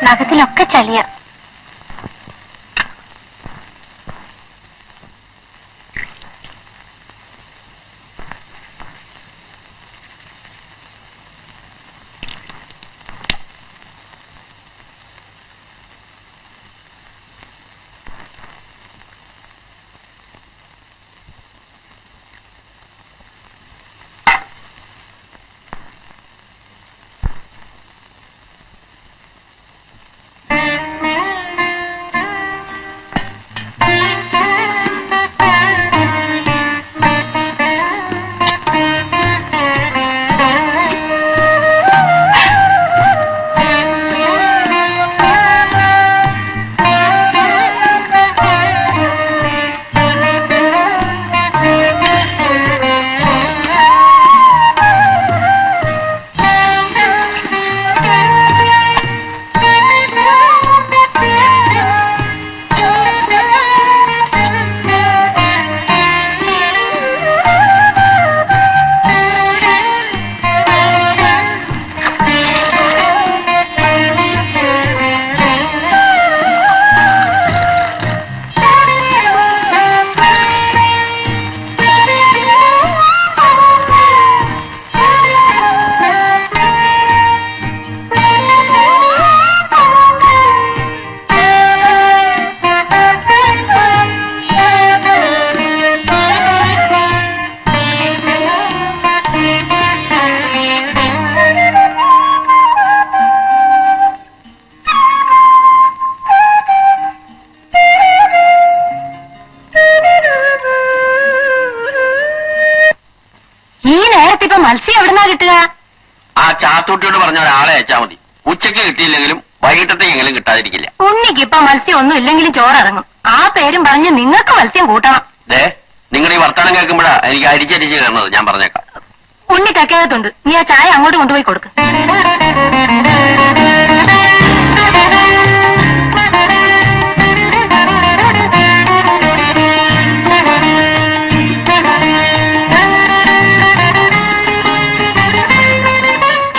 നഖത്തിലൊക്കെ ചളിയ. മത്സ്യം എവിടുന്നാ കിട്ടുക? ആ ചാത്തൂട്ടിയോട് പറഞ്ഞ ഒരാളെ അയച്ചാ മതി. ഉച്ചയ്ക്ക് കിട്ടിയില്ലെങ്കിലും വൈകിട്ടത്തെങ്കിലും കിട്ടാതിരിക്കില്ല. ഉണ്ണിക്ക് ഇപ്പൊ മത്സ്യം ഒന്നും ഇല്ലെങ്കിലും ചോറിറങ്ങും. ആ പേരും പറഞ്ഞ് നിങ്ങൾക്ക് മത്സ്യം കൂട്ടണം. നിങ്ങളുടെ ഈ വർത്തമാനം കേൾക്കുമ്പോഴാ എനിക്ക് അരിച്ചരിച്ച് കയറുന്നത്. ഞാൻ പറഞ്ഞേക്കാം. ഉണ്ണി കക്കകത്തുണ്ട്. നീ ആ ചായ അങ്ങോട്ട് കൊണ്ടുപോയി കൊടുക്ക്.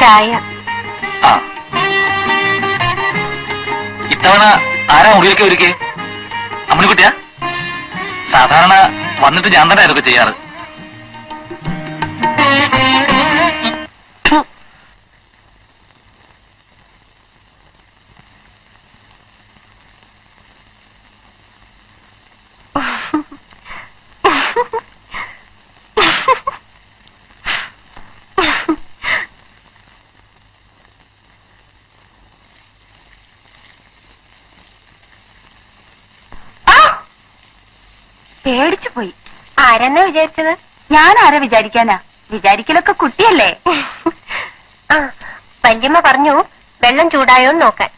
ചായ. ഇത്തവണ ആരാ മുറിയൊക്കെ ഒരുക്കേ? അമ്മണിക്കുട്ടിയാ? സാധാരണ വന്നിട്ട് ഞാൻ തന്നെ ഇതൊക്കെ ചെയ്യാറ്. പേടിച്ചു പോയി. ആരെന്നാ വിചാരിച്ചത്? ഞാൻ ആരാ വിചാരിക്കാനാ? വിചാരിക്കലൊക്കെ കുട്ടിയല്ലേ. വല്യമ്മ പറഞ്ഞു വെള്ളം ചൂടായോന്ന് നോക്കാൻ.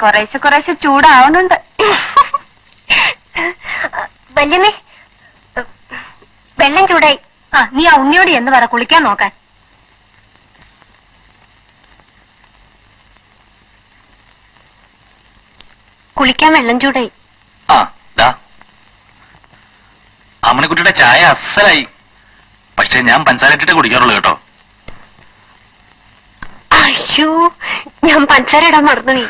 കുറേശ്ശെ കുറേശ്ശെ ചൂടാവുന്നുണ്ട്. വല്യമ്മേ, വെള്ളം ചൂടായി. നീ ആ ഉണ്ണിയോട് എന്ന് പറ കുളിക്കാൻ നോക്കാൻ. കുളിക്കാൻ വെള്ളം ചൂടായി. അമ്മണിക്കുട്ടിയുടെ ചായ അസലായി. പക്ഷെ ഞാൻ പഞ്ചസാര ഇട്ടിട്ട് കുടിക്കാറുള്ളൂ കേട്ടോ. അയ്യോ, ഞാൻ പഞ്ചസാര ഇടാൻ മറന്നുപോയി.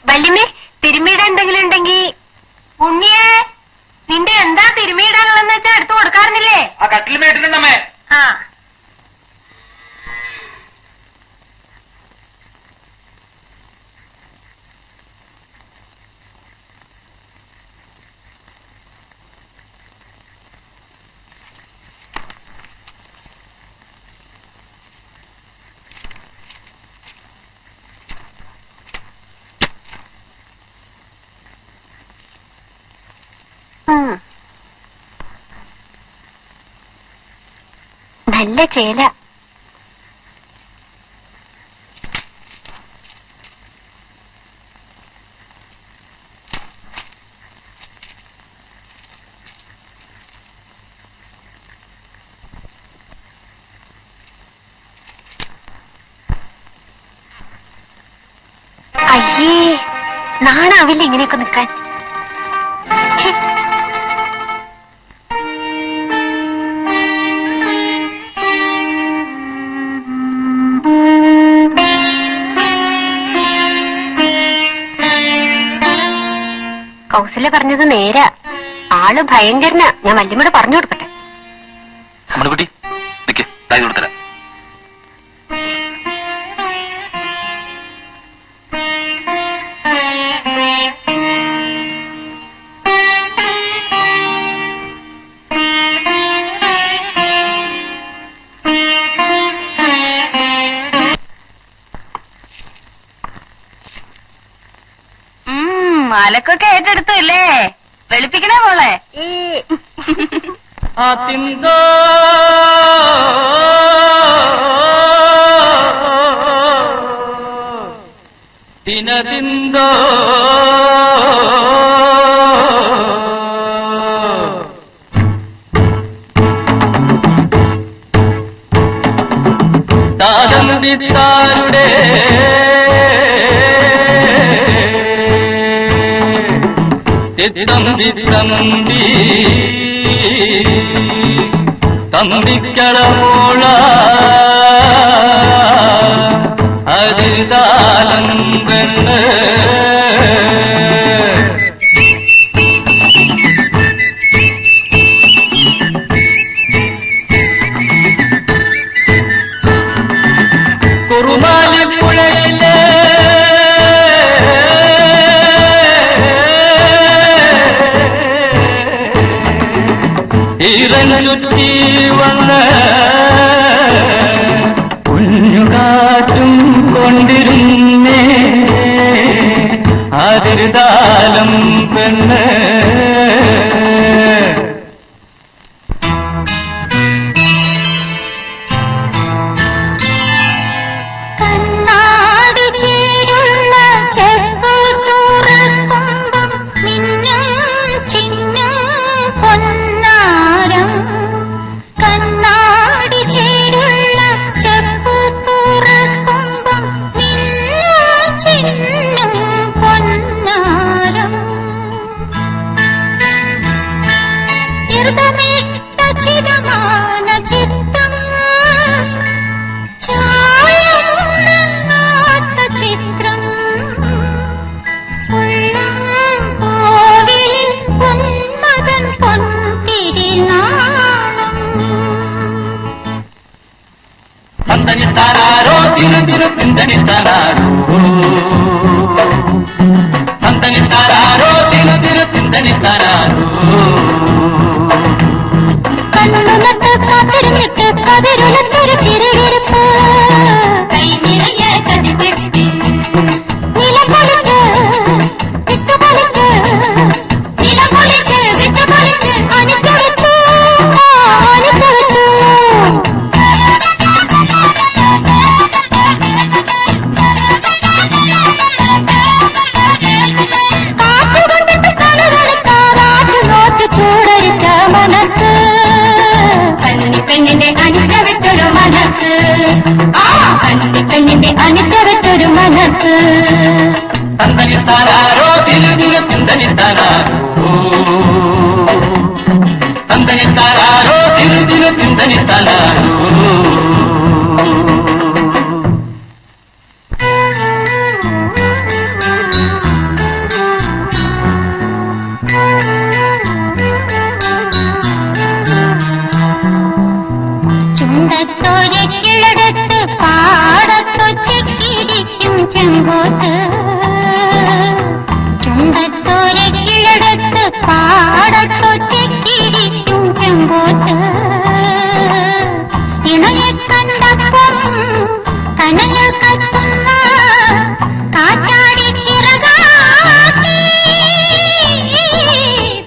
വല്യമ്മേ, തിരുമ്മിയിടാൻ എന്തെങ്കിലും ഉണ്ടെങ്കിൽ. ഉണ്ണിയേ, നിന്റെ എന്താ തിരുമ്മിയിടാനുള്ളതെന്ന് വെച്ചാൽ എടുത്തു കൊടുക്കാറുന്നില്ലേ? ആ കട്ടിൽ മേട്ടിട്ടുണ്ടമ്മേ. ആ, നല്ല ചേല. അയ്യേ, നാണാവില്ല ഇങ്ങനെയൊക്കെ നിൽക്കാൻ. കൗസല്യ പറഞ്ഞത് നേരാ. ആള് ഭയങ്കരനാ. ഞാൻ വല്യമ്മയോട് പറഞ്ഞു കൊടുക്കട്ടെ. അമ്മണിക്കുട്ടി നിക്ക്, ബാഗ് കൊടുത്തരാം. അലക്കൊക്കെ ഏറ്റെടുത്തല്ലേ? വെളുപ്പിക്കണേ മോളെ. തിന്തോ തിനതിന്തോ താരന്റെ തമ്പി തമ്പിക്കടമോള അതിതാലം പെണ്ണ് കുറുമാലിപ്പുഴയിലെ ചുറ്റി വന്ന് കുഞ്ഞുകാറ്റും കൊണ്ടിരുന്നേ അതിരുതാലം പെണ്ണ് തന്തനിത്താനാരോ തിരു തിന്തനിത്താനാരോ തന്തനിത്താനാരോ തിരു തിന്തനിത്താനാരോ കണ്ണുനട്ട് കാത്തിരുന്നിട്ട് കതിരുലത്തൊരു ചിരവിരുപ്പ് കൈ നിറയെ കതിപെട്ടി നിലപൊളിച്ച് വിട്ടുപൊളിച്ച് നിലപൊളിച്ച് വിട്ടുപൊളിച്ച് അണിച്ചു വെച്ചു അണിച്ചു വെച്ചു കാറ്റുകൊണ്ടിട്ട് കണുകണക്കാറാട്ടു നോട്ട് ചൂടരിച്ച മനസ്സ് കന്നിപ്പെണ്ണിന്റെ അണിച്ച വെച്ചൊരു മനസ്സ് ആ കന്നിപ്പെണ്ണിന്റെ അണിച്ച വെച്ചൊരു മനസ്സ് തന്തനിത്താനാരോ തിരു തിന്തനിത്താനാരോ തന്തനിത്താനാരോ തിരു തിന്തനിത്താനാരോ ചുണ്ടത്തോരക്കിളടത്ത് പാടത്തൊറ്റക്കിരിക്കും ചെമ്പോത്ത് ചുണ്ടത്തോരക്കിളടത്ത് പാടത്തൊറ്റക്കിരിക്കും ചെമ്പോത്ത് ഇണയെ കണ്ടപ്പം കനകൾ കത്തുന്ന കാറ്റാടി ചിറകാട്ടി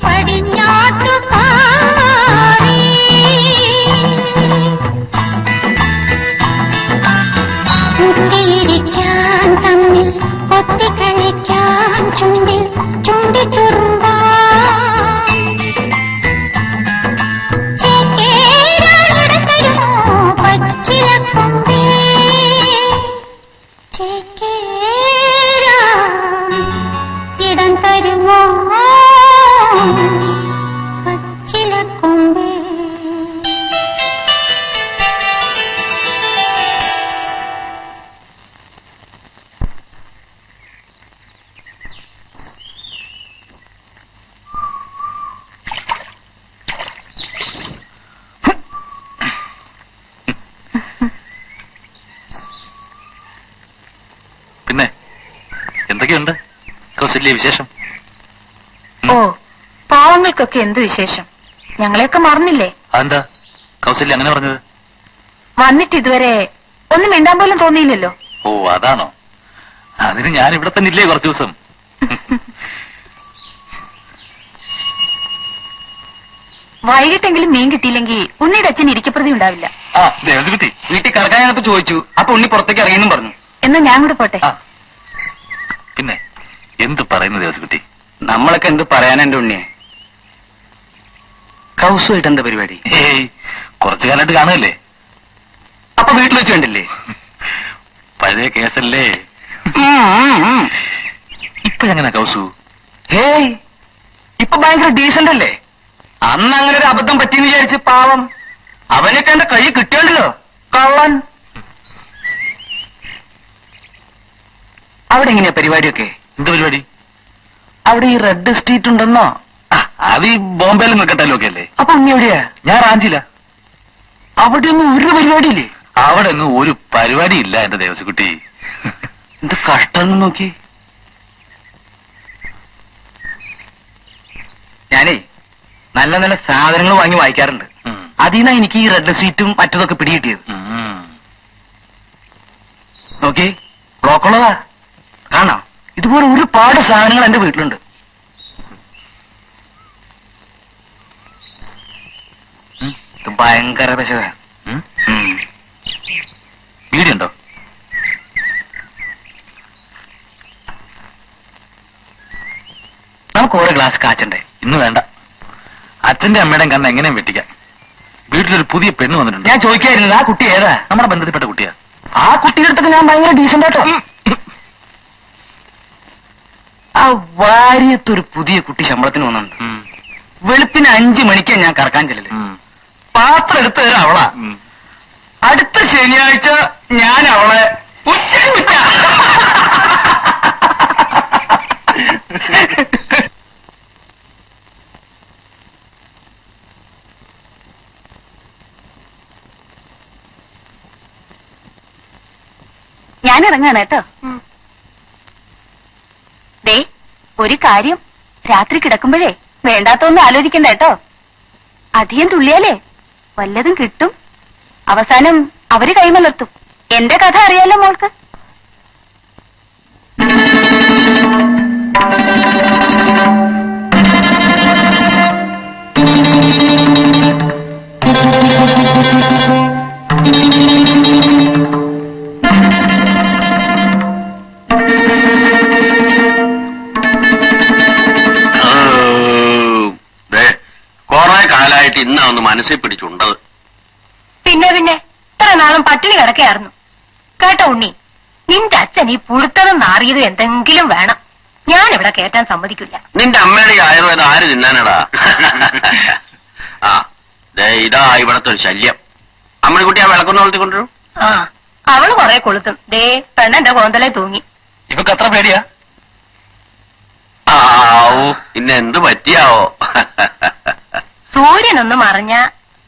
പടിഞ്ഞാട്ടു പാറി കൊത്തിക്കളിക്കാൻ ചുണ്ടിൽ ചുണ്ടിത്തുറുമ്പാൻ ചേക്കേറാനിടത്തരുമോ പച്ചിലക്കൊമ്പേ ചേക്കേറാൻ ഇടം തരുമോ പച്ചിലക്കൊമ്പേ. പിന്നെ എന്തൊക്കെയുണ്ട് കൗസല്യ വിശേഷം? ഓ, പാവങ്ങൾക്കൊക്കെ എന്ത് വിശേഷം? ഞങ്ങളെയൊക്കെ മറന്നില്ലേ? അതെന്താ കൗസല്യ അങ്ങനെ പറഞ്ഞത്? വന്നിട്ട് ഇതുവരെ ഒന്നും മിണ്ടാൻ പോലും തോന്നിയില്ലല്ലോ. ഓ അതാണോ? അതിന് ഞാൻ ഇവിടെ തന്നെ ഇല്ലേ കുറച്ചു ദിവസം. വൈകിട്ടെങ്കിലും മീൻ കിട്ടിയില്ലെങ്കിൽ ഉണ്ണിയുടെ അച്ഛൻ ഇരിക്കപ്രതി ഉണ്ടാവില്ല. ആ ദേവസ്കുട്ടി വീട്ടിൽ കിടക്കാൻ ഞാനിപ്പോ ചോദിച്ചു. അപ്പൊ ഉണ്ണി പുറത്തേക്ക് ഇറങ്ങിയെന്നും പറഞ്ഞു. എന്നാ ഞാൻ കൂടെ പോട്ടെ. ആ പിന്നെ എന്ത് പറയുന്നു ദേവസ്കുട്ടി? നമ്മളൊക്കെ എന്ത് പറയാനാ എന്റെ ഉണ്ണിയെ? കൗസുമായിട്ട് എന്താ പരിപാടി? ഏയ് കുറച്ചു കാലമായിട്ട് കാണുകയല്ലേ. അപ്പൊ വീട്ടിൽ വെച്ച് കണ്ടില്ലേ? പഴയ കേസല്ലേ. ഇപ്പോഴെങ്ങനെ കൗസു? ഹേയ്, ഇപ്പൊ ഭയങ്കര ഡീസന്റ് അല്ലേ? അന്ന് അങ്ങനെ ഒരു അബദ്ധം പറ്റിയെന്ന് വിചാരിച്ച് പാവം അവനൊക്കെ എന്റെ കൈ കിട്ടിയല്ലോ കള്ളൻ. അവിടെ എങ്ങനെയാ പരിപാടിയൊക്കെ? എന്ത് പരിപാടി? അവിടെ ഈ റെഡ് സ്ട്രീറ്റ് ഉണ്ടെന്നോ? ആ, അത് ഈ ബോംബെയിൽ നിൽക്കട്ടല്ലോ ഒക്കെ അല്ലേ. അപ്പൊ ഉണ്ണി എവിടെയാ? ഞാൻ റാഞ്ചില്ല. അവിടെ ഒന്നും ഒരു പരിപാടിയില്ലേ? അവിടെ ഒന്നും ഒരു പരിപാടി ഇല്ല എന്റെ ദേവസ്കുട്ടി. എന്ത് കഷ്ടം നോക്കി. ഞാനേ നല്ല നല്ല സാധനങ്ങൾ വാങ്ങി വായിക്കാറുണ്ട്. അതിന്നാ എനിക്ക് ഈ റെഡ് സീറ്റും മറ്റതൊക്കെ പിടികിട്ടിയത്. നോക്കി, ബ്ലോക്കുള്ളതാ കാണാം. ഇതുപോലെ ഒരുപാട് സാധനങ്ങൾ എന്റെ വീട്ടിലുണ്ട്. ഇത് ഭയങ്കര പശക. വീടുണ്ടോ? നമുക്ക് ഓരോ ഗ്ലാസ് കാച്ചണ്ടേ? ഇന്ന് വേണ്ട. അച്ഛന്റെ അമ്മയുടെയും കണ്ണ് എങ്ങനെയും വെട്ടിക്കാം. വീട്ടിലൊരു പുതിയ പെണ്ണ് വന്നിട്ടുണ്ട്. ഞാൻ ചോദിക്കായിരുന്നത് ആ കുട്ടി ഏതാ? നമ്മുടെ ബന്ധത്തിൽപ്പെട്ട കുട്ടിയാ. ആ കുട്ടിയുടെ അടുത്തൊക്കെ ഞാൻ ഭയങ്കര ഡീസന്റ് ആട്ടോ. ആ വാര്യത്തൊരു പുതിയ കുട്ടി ശമ്പളത്തിന് വന്നിട്ടുണ്ട്. വെളുപ്പിന് 5 മണിക്കാ ഞാൻ കറക്കാൻ ചെല്ലല്. പാത്രം എടുത്ത് തരാം അവളാ. അടുത്ത ശനിയാഴ്ച ഞാൻ അവളെ ഉച്ച ഞാൻ ഇറങ്ങാണ് കേട്ടോ. ദേ ഒരു കാര്യം, രാത്രി കിടക്കുമ്പോഴേ വേണ്ടാത്തൊന്നും ആലോചിക്കണ്ട കേട്ടോ. അധികം തുള്ളിയാലേ വല്ലതും കിട്ടും. അവസാനം അവര് കൈമലർത്തും. എന്റെ കഥ അറിയാലോ മോൾക്ക്. കൊറേ കാലായിട്ട് ഇന്നാ ഒന്ന് മനസ്സിൽ പിടിച്ചുണ്ടത്. പിന്നെ ഇത്ര നാളും പട്ടിണി കിടക്കയായിരുന്നു കേട്ടോ ഉണ്ണി. നിന്റെ അച്ഛൻ ഈ പുഴുത്തതും നാറിയതും എന്തെങ്കിലും വേണം. ഞാനിവിടെ കേറ്റാൻ സമ്മതിക്കില്ല. നിന്റെ അമ്മയുടെ ഈ ആയുർവേദം ആര് തിന്നാനടാ? ആ ദേ ഇതാ ഇവിടത്തെ ഒരു ശല്യം. അമ്മണിക്കുട്ടി ആ വിളക്കൊന്ന് വളർത്തിക്കൊണ്ടിരും. ആ അവള് കൊറേ കൊളുത്തും. ദേ പെണ്ണെന്റെ കോന്തലെ തൂങ്ങി. ഇവക്ക് അത്ര പേടിയാ? ആവൂ, പിന്നെ എന്ത് പറ്റിയാവോ? സൂര്യനൊന്ന് മറിഞ്ഞ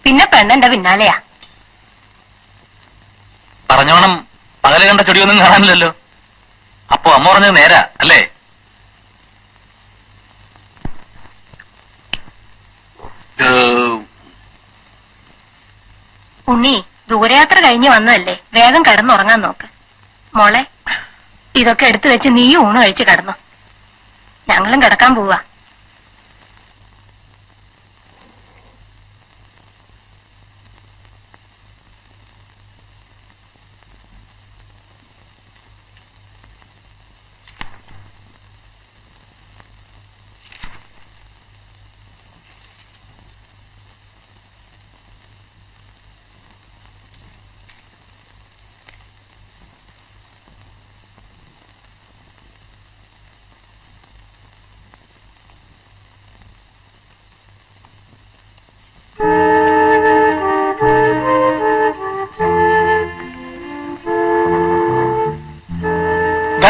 പിന്നെ പെണ്ണെന്റെ പിന്നാലെയാ. പറഞ്ഞോണം പകല് കണ്ട ചെടിയൊന്നും കാണാനില്ലല്ലോ. അപ്പൊ അമ്മ പറഞ്ഞത് നേരാ അല്ലേ? ഉണ്ണി ദൂരയാത്ര കഴിഞ്ഞ് വന്നതല്ലേ, വേഗം കിടന്നുറങ്ങാൻ നോക്ക്. മോളെ ഇതൊക്കെ എടുത്തു വെച്ച് നീ ഊണ് കഴിച്ച് കിടന്നു. ഞങ്ങളും കിടക്കാൻ പോവാ.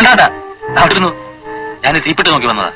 വേണ്ട അവിടെ ഇരുന്നു. ഞാൻ തീപ്പെട്ടി നോക്കി വന്നതാ.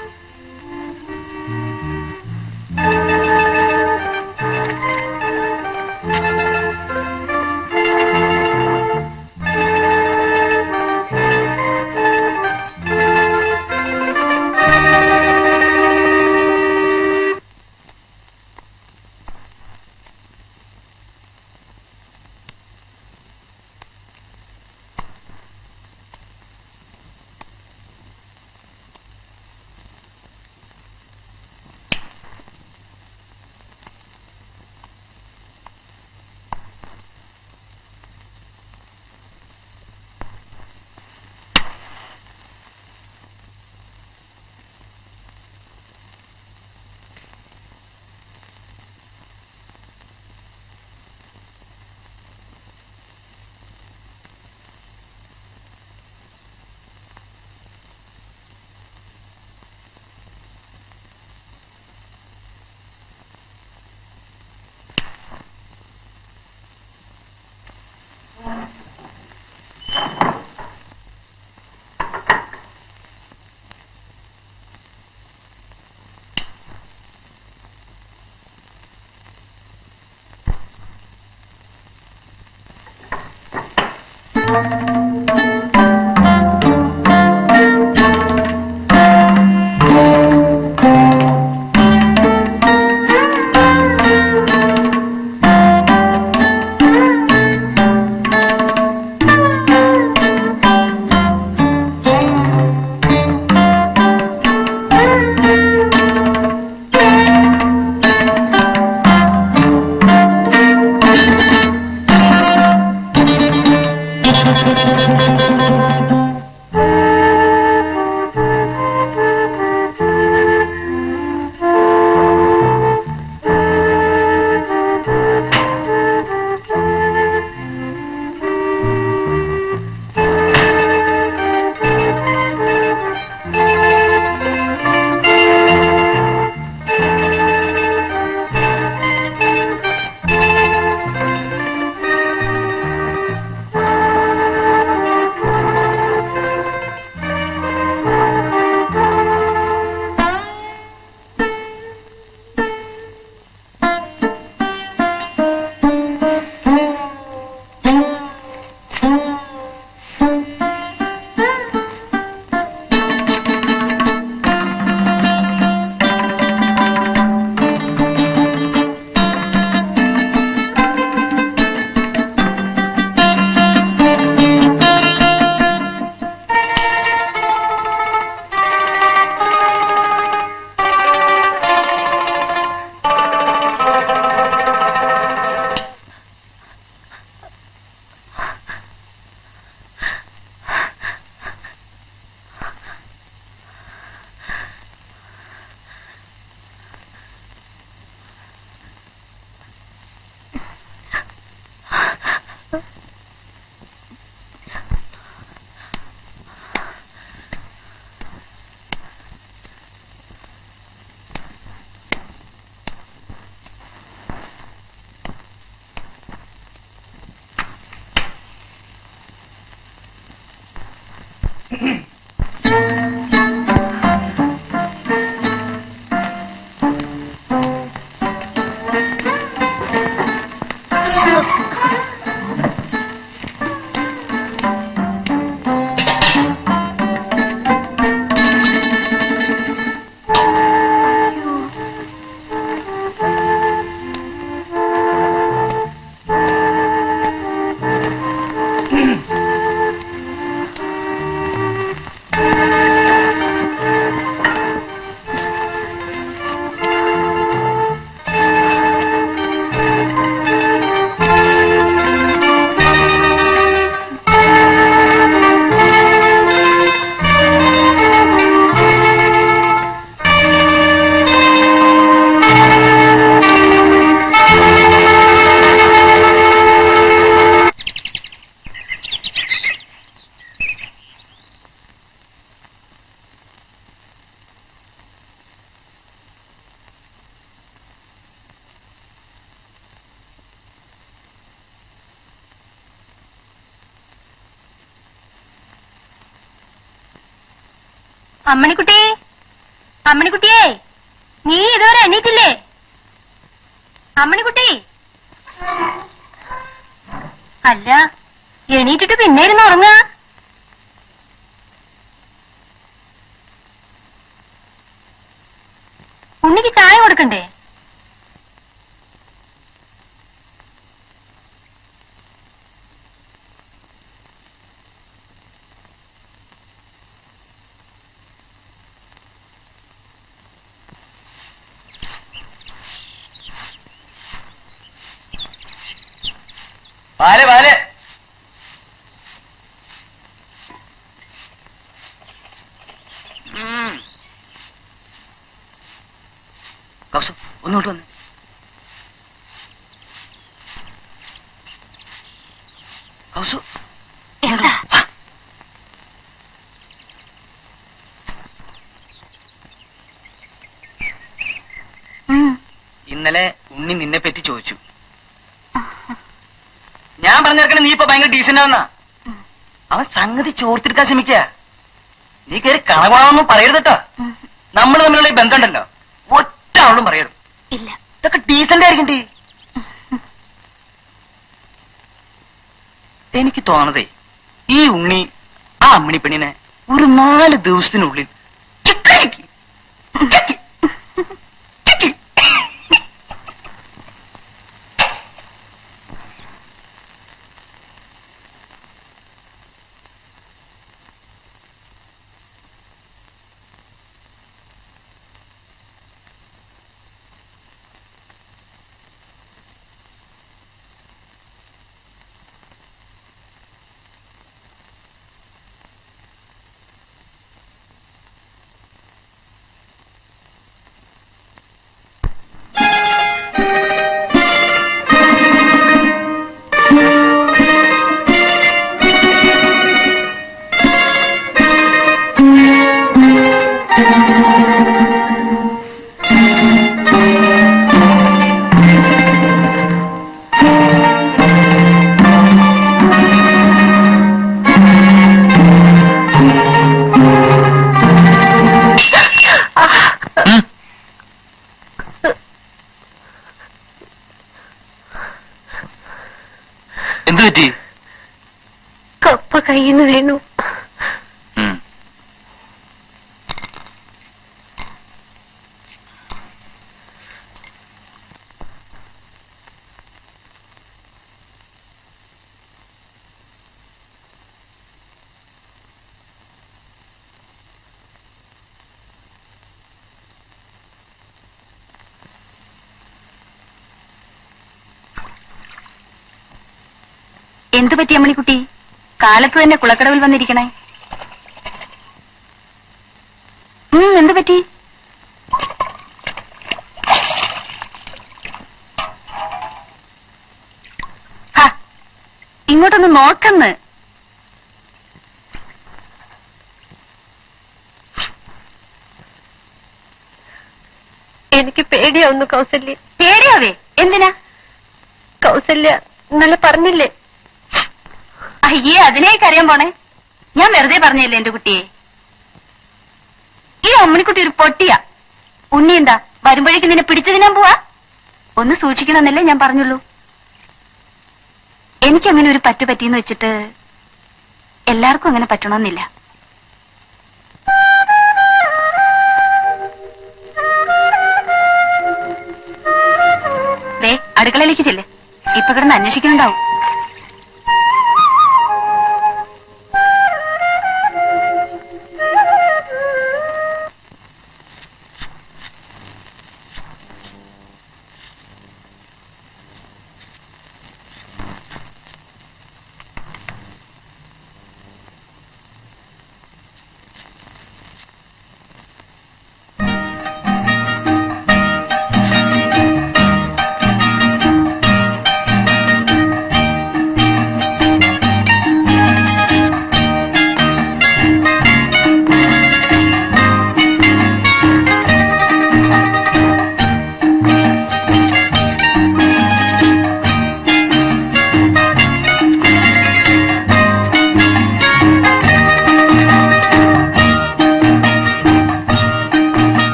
അമ്മണിക്കുട്ടി, അമ്മണിക്കുട്ടിയേ, നീ ഇതുവരെ എണീറ്റില്ലേ? അമ്മണിക്കുട്ടി, അല്ല എണീറ്റിട്ട് പിന്നെ ഇരുന്ന് ഉറങ്ങാ. ഉണ്ണിക്ക് ചായ കൊടുക്കണ്ടേ? പാല് പാല്. കൗസു ഒന്നോട്ട് വന്ന്. കൗസു എന്താ? ഇന്നലെ ഉണ്ണി നിന്നെ പറ്റി ചോദിച്ചു. ഞാൻ പറഞ്ഞിരിക്കണേ നീ ഇപ്പൊ ഭയങ്കര ഡീസന്റ് ആവുന്ന. അവൻ സംഗതി ചോർത്തിരിക്കാൻ ശ്രമിക്ക. നീ കയറി കണകുണാവൊന്നും പറയരുതട്ടോ. നമ്മൾ തമ്മിലുള്ള ഈ ബന്ധമുണ്ടല്ലോ, ഒറ്റ ആളും പറയരുത്. ഇല്ല. ഇതൊക്കെ ഡീസന്റ് ആയിരിക്കും. എനിക്ക് തോന്നതേ, ഈ ഉണ്ണി ആ അമ്മിണി പെണ്ണിനെ ഒരു 4 ദിവസത്തിനുള്ളിൽ ചിക്കി ചിക്കി ചിക്കി. എന്ത് പറ്റി? കപ്പ കയ്യിന്ന് വീണു. എന്തു പറ്റി അമ്മണിക്കുട്ടി? കാലത്ത് തന്നെ കുളക്കടവിൽ വന്നിരിക്കണേ. എന്തു പറ്റി? ഇങ്ങോട്ടൊന്ന് നോക്കന്ന്. എനിക്ക് പേടിയാവുന്നു കൗസല്യ. പേടിയാവേ? എന്തിനാ? കൗസല്യ ഇന്നലെ പറഞ്ഞില്ലേ? അയ്യേ, അതിനേക്ക് അറിയാൻ പോണേ. ഞാൻ വെറുതെ പറഞ്ഞല്ലേ എന്റെ കുട്ടിയെ. ഈ അമ്മണിക്കുട്ടി ഒരു പൊട്ടിയാ. ഉണ്ണി എന്താ വരുമ്പോഴേക്ക് നിന്നെ പിടിച്ചു തിന്നാൻ പോവാ? ഒന്ന് സൂക്ഷിക്കണമെന്നല്ലേ ഞാൻ പറഞ്ഞുള്ളൂ. എനിക്കങ്ങനെ ഒരു പറ്റു പറ്റിയെന്ന് വെച്ചിട്ട് എല്ലാവർക്കും അങ്ങനെ പറ്റണമെന്നില്ല. ദേ അടുക്കളയിലേക്ക് ചെല്ല്. ഇപ്പൊ കിടന്ന് അന്വേഷിക്കുന്നുണ്ടാവും.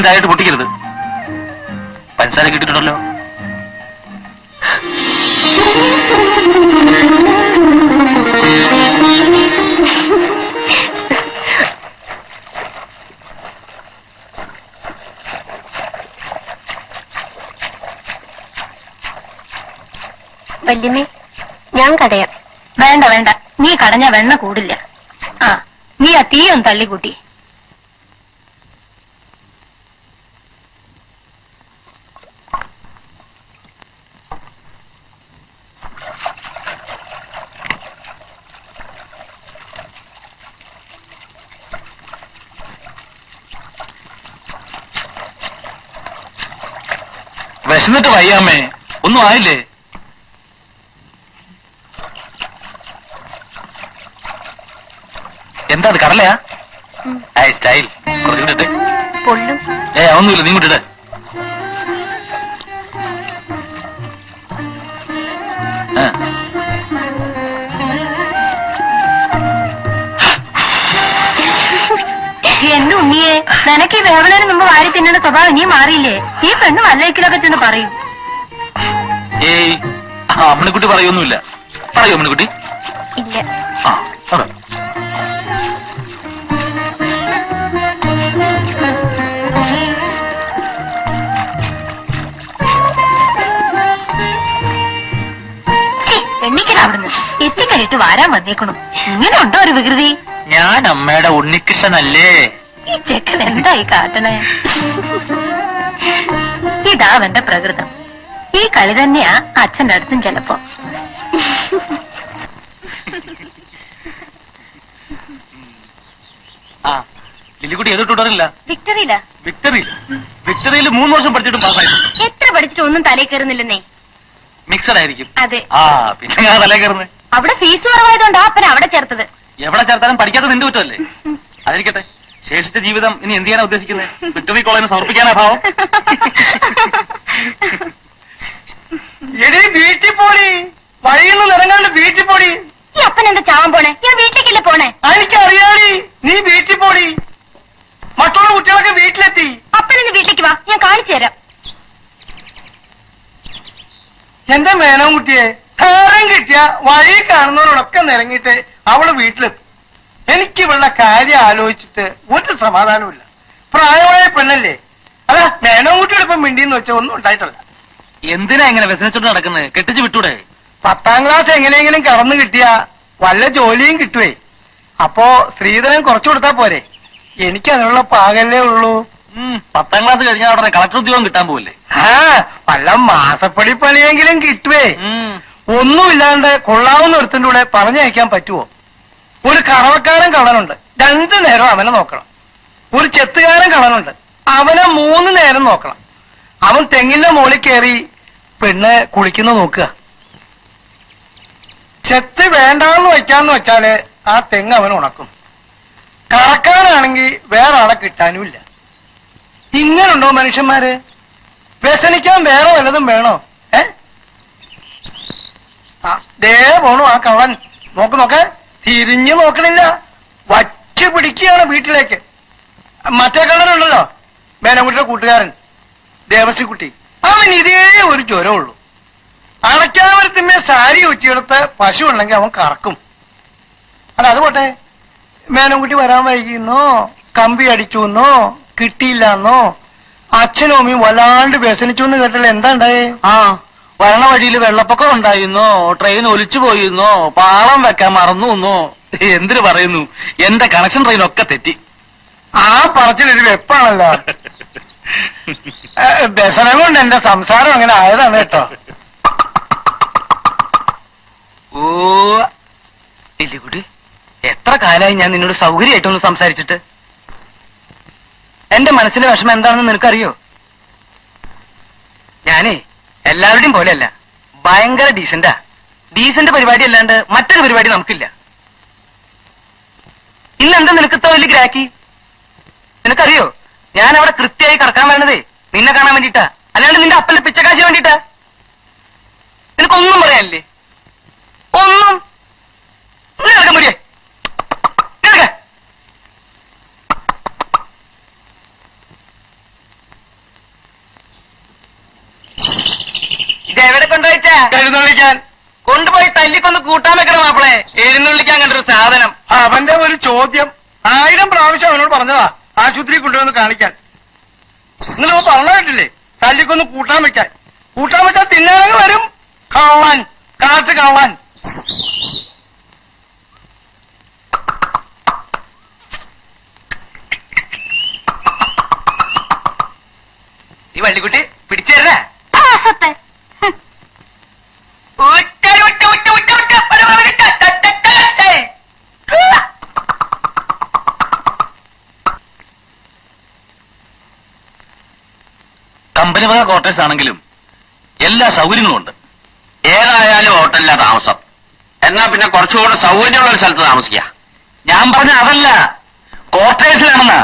ഡയറക്റ്റ് പൊട്ടിക്കരുത്. പഞ്ചസാര കിട്ടിയിട്ടുണ്ടല്ലോ. വല്യമ്മേ, ഞാൻ കടയാം. വേണ്ട വേണ്ട, നീ കടഞ്ഞ വെണ്ണ കൂടില്ല. ആ, നീ ആ തീയൊന്ന് തള്ളിക്കൂട്ടി. വിശന്നിട്ട് വയ്യാമ്മേ, ഒന്നും ആയില്ലേ? എന്താ അത്, കടലയാ? സ്റ്റൈൽ കുറച്ചിട്ട്. പൊള്ളും. ഒന്നുമില്ല, നീ കൊണ്ടിട്ട്. എന്റെ ഉണ്ണിയെ, നിനക്ക് ഈ വേവണേന് മുമ്പ് വാരി തിന്നേണ്ട സ്വഭാവം നീ മാറിയില്ലേ? ഈ പെണ്ണ് വല്ലയ്ക്കിലൊക്കെ ചെന്ന് പറയും. ഏയ്, അമ്മണിക്കുട്ടി പറയൊന്നുമില്ല. പറയൂ അമ്മണിക്കുട്ടി. ഇല്ല. ആ, അതെ. എണ്ണിക്കലാവിടുന്ന് എത്തിക്കഴിട്ട് വാരാൻ വന്നേക്കണു. ഇങ്ങനെ ഉണ്ടോ ഒരു വികൃതി? ഞാൻ അമ്മയുടെ ഉണ്ണികൃഷ്ണനല്ലേ? ഈ ചെക്കൻ എന്തായി കാട്ടണേ? ഇതാ അവന്റെ പ്രകൃതം. ഈ കളി തന്നെയാ അച്ഛന്റെ അടുത്തും ചെലപ്പോ. ആ, ലില്ലിക്കുട്ടി ഏത് ട്യൂട്ടറില്ല? വിക്ടറിയില്ല. വിക്ടറിയിൽ 3 വർഷം പഠിച്ചിട്ടും പാസ്സായി. എത്ര പഠിച്ചിട്ട് ഒന്നും തലേ കയറുന്നില്ലെന്നേ. മിക്സഡ് ആയിരിക്കും. അതെ. ആ, പിന്നെ ഞാൻ തലേ കയറുന്നത്. അവിടെ ഫീസ് കുറവായതുകൊണ്ട് അപ്പന അവിടെ ചേർത്തത്. എവിടെ ചേർത്താലും പഠിക്കാത്ത നിന്റെ കുറ്റമല്ലേ? അതിരിക്കട്ടെ, ശേഷിച്ച ജീവിതം ഇനി എന്ത് ചെയ്യാനാ ഉദ്ദേശിക്കുന്നത്? വിക്ടറി കോളേജിന് സമർപ്പിക്കാനാ ഭാവം? എടീ വീട്ടിൽ പോടി, വഴിയിൽ നിന്ന് ഇറങ്ങാണ്ട് വീട്ടിൽ പോടി. ഈ അപ്പൻ എന്താ ചാവാൻ പോണേ? ഞാൻ വീട്ടിലേക്കല്ലേ പോണേ? എനിക്കറിയാടി, നീ വീട്ടിൽ പോടി. മറ്റുള്ള കുട്ടികളൊക്കെ വീട്ടിലെത്തി. അപ്പനെന്ന് വീട്ടിലേക്ക് വാ, ഞാൻ കാണിച്ചു തരാം. എന്റെ മേനവും കുട്ടിയെ കാരം കിട്ടിയ വഴി കാണുന്നവരോടൊക്കെ നിരങ്ങിയിട്ട് അവള് വീട്ടിലെത്തും. എനിക്ക് ഇവളുടെ കാര്യം ആലോചിച്ചിട്ട് ഒരു സമാധാനമില്ല. പ്രായമായ പെണ്ണല്ലേ. അല്ല, മേനവും കുട്ടിയുടെ ഇപ്പം മിണ്ടിന്ന് വെച്ചാൽ ഒന്നും ഉണ്ടായിട്ടല്ല. എന്തിനാ ഇങ്ങനെ വ്യസനിച്ചോണ്ട് നടക്കുന്നത്? കെട്ടിച്ച് വിട്ടൂടെ? 10ാം ക്ലാസ് എങ്ങനെയെങ്കിലും കടന്നു കിട്ടിയ വല്ല ജോലിയും കിട്ടുവേ. അപ്പോ സ്ത്രീധനം കുറച്ചു കൊടുത്താ പോരെ? എനിക്ക് അതിനുള്ള പാകല്ലേ ഉള്ളൂ. 10ാം ക്ലാസ് കഴിഞ്ഞാൽ ഉടനെ കളക്ടർ ഉദ്യോഗം കിട്ടാൻ പോവല്ലേ? ആ, വല്ല മാസപ്പടി പണിയെങ്കിലും കിട്ടുവേ. ഒന്നുമില്ലാണ്ട് കൊള്ളാവുന്ന ഒരുത്തിന്റെ കൂടെ പറഞ്ഞയക്കാൻ പറ്റുമോ? ഒരു കറവക്കാരൻ കള്ളനുണ്ട്, 2 നേരം അവനെ നോക്കണം. ഒരു ചെത്തുകാരൻ കള്ളനുണ്ട്, അവനെ 3 നേരം നോക്കണം. അവൻ തെങ്ങിന്റെ മുകളിൽ കയറി പെണ്ണ് കുളിക്കുന്ന നോക്കുക. ചെത്ത് വേണ്ടാന്ന് വെക്കാന്ന് വെച്ചാല് ആ തെങ്ങ് അവൻ ഉണക്കും. കറക്കാനാണെങ്കിൽ വേറെ ആളെ കിട്ടാനുമില്ല. ഇങ്ങനുണ്ടോ മനുഷ്യന്മാര്? വ്യസനിക്കാൻ വേറെ വല്ലതും വേണോ? ദേ പോണു ആ കള്ളൻ. നോക്ക്, തിരിഞ്ഞു നോക്കണില്ല, വച്ച് പിടിക്കുകയാണ് വീട്ടിലേക്ക്. മറ്റേ കള്ളനുണ്ടല്ലോ, മേനകുട്ടിയുടെ കൂട്ടുകാരൻ ദേവസിക്കുട്ടി, അവൻ ഇതേ ഒരു ജ്വരമുള്ളൂ. അടയ്ക്കാമരത്തിന്മേ സാരി ഉറ്റിയെടുത്ത് പശു ഉണ്ടെങ്കിൽ അവൻ കറക്കും. അല്ല, അത് പോട്ടെ, മേനകുട്ടി വരാൻ വൈകിയെന്നോ, കമ്പി അടിച്ചുവെന്നോ, കിട്ടിയില്ലെന്നോ, അച്ഛനും അമ്മയും വല്ലാണ്ട് വ്യസനിച്ചു എന്ന് കേട്ടല്ലോ. എന്താ ഉണ്ടായേ? ആ, വരണ വഴിയിൽ വെള്ളപ്പൊക്കം ഉണ്ടായിരുന്നോ, ട്രെയിൻ ഒലിച്ചു പോയിരുന്നോ, പാളം വെക്കാൻ മറന്നു, എന്തിനു പറയുന്നു? എന്റെ കണക്ഷൻ ട്രെയിനൊക്കെ തെറ്റി. ആ പറച്ചിലൊരു വെപ്പാണല്ലോ. വ്യസനം കൊണ്ട് എന്റെ സംസാരം അങ്ങനെ ആയതാണ് കേട്ടോ. ഓ ഇല്ലിക്കുട്ടി, എത്ര കാലമായി ഞാൻ നിന്നോട് സൗകര്യമായിട്ടൊന്ന് സംസാരിച്ചിട്ട്. എന്റെ മനസ്സിന്റെ വിഷമം എന്താണെന്ന് നിനക്കറിയോ? ഞാനേ എല്ലാവരുടെയും പോലെയല്ല, ഭയങ്കര ഡീസന്റാ. ഡീസന്റ് പരിപാടി അല്ലാണ്ട് മറ്റൊരു പരിപാടി നമുക്കില്ല. ഇന്നെന്താ നിനക്ക് ഇത്ര വലിയ ഗ്രാക്കി? നിനക്കറിയോ, ഞാൻ അവിടെ കൃത്യമായി കറക്കാൻ വരണതേ നിന്നെ കാണാൻ വേണ്ടിട്ടാ, അല്ലാണ്ട് നിന്റെ അപ്പന്റെ പിച്ചക്കാശിന് വേണ്ടിട്ടാ. നിനക്കൊന്നും പറയാനില്ലേ? ഒന്നും. മുടിയേ കൊണ്ടുപോയിട്ടാ എഴുന്നള്ളിക്കാൻ കൊണ്ടുപോയി തല്ലിക്കൊന്ന് കൂട്ടാൻ വെക്കണം മാപ്പിളെ. എഴുന്നള്ളിക്കാൻ കണ്ടൊരു സാധനം. അവന്റെ ഒരു ചോദ്യം 1000 പ്രാവശ്യം അവനോട് പറഞ്ഞതാ ആശുപത്രി കൊണ്ടുവന്ന് കാണിക്കാൻ. നിങ്ങൾ പറഞ്ഞിട്ടില്ലേ തല്ലിക്കൊന്ന് കൂട്ടാൻ വെക്കാൻ. കൂട്ടാൻ വെച്ചാൽ തിന്നാനങ്ങ് വരും. കള്ളാൻ, കാറ്റ് കള്ളാൻ. ഈ വള്ളിക്കുട്ടി പിടിച്ചേരണേ. കമ്പനി വക ക്വാർട്ടേഴ്സ് ആണെങ്കിലും എല്ലാ സൗകര്യങ്ങളും ഉണ്ട്. ഏതായാലും ഹോട്ടലിലാ താമസം. എന്നാ പിന്നെ കുറച്ചുകൂടെ സൗകര്യമുള്ള ഒരു സ്ഥലത്ത് താമസിക്കാം. ഞാൻ പറഞ്ഞ അതല്ല, ക്വാർട്ടേഴ്സിലാണെന്നാ.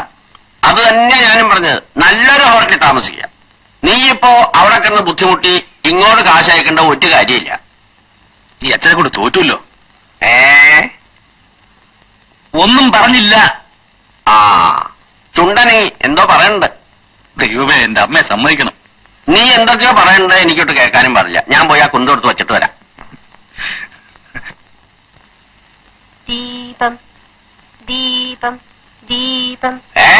അത് തന്നെ ഞാനും പറഞ്ഞത്. നല്ലൊരു ഹോട്ടലിൽ താമസിക്കാം. നീ ഇപ്പോ അവിടെ കിടന്ന് ബുദ്ധിമുട്ടി ഇങ്ങോട്ട് കാശ് അയക്കേണ്ട ഒറ്റ കാര്യമില്ല. ഈ അച്ഛനെ കൊണ്ട് തോറ്റുല്ലോ. ഒന്നും പറഞ്ഞില്ല. ആ ചുണ്ടനെ എന്തോ പറയണ്ട്. ദൈവമേ, എന്റെ അമ്മയെ സമ്മതിക്കണം. നീ എന്തൊക്കെയോ പറയണ്ടത് എനിക്കൊട്ട് കേൾക്കാനും പാടില്ല. ഞാൻ പോയി ആ കുന്തെടുത്ത് വച്ചിട്ട് വരാം. ദീപം ദീപം ദീപം ഏ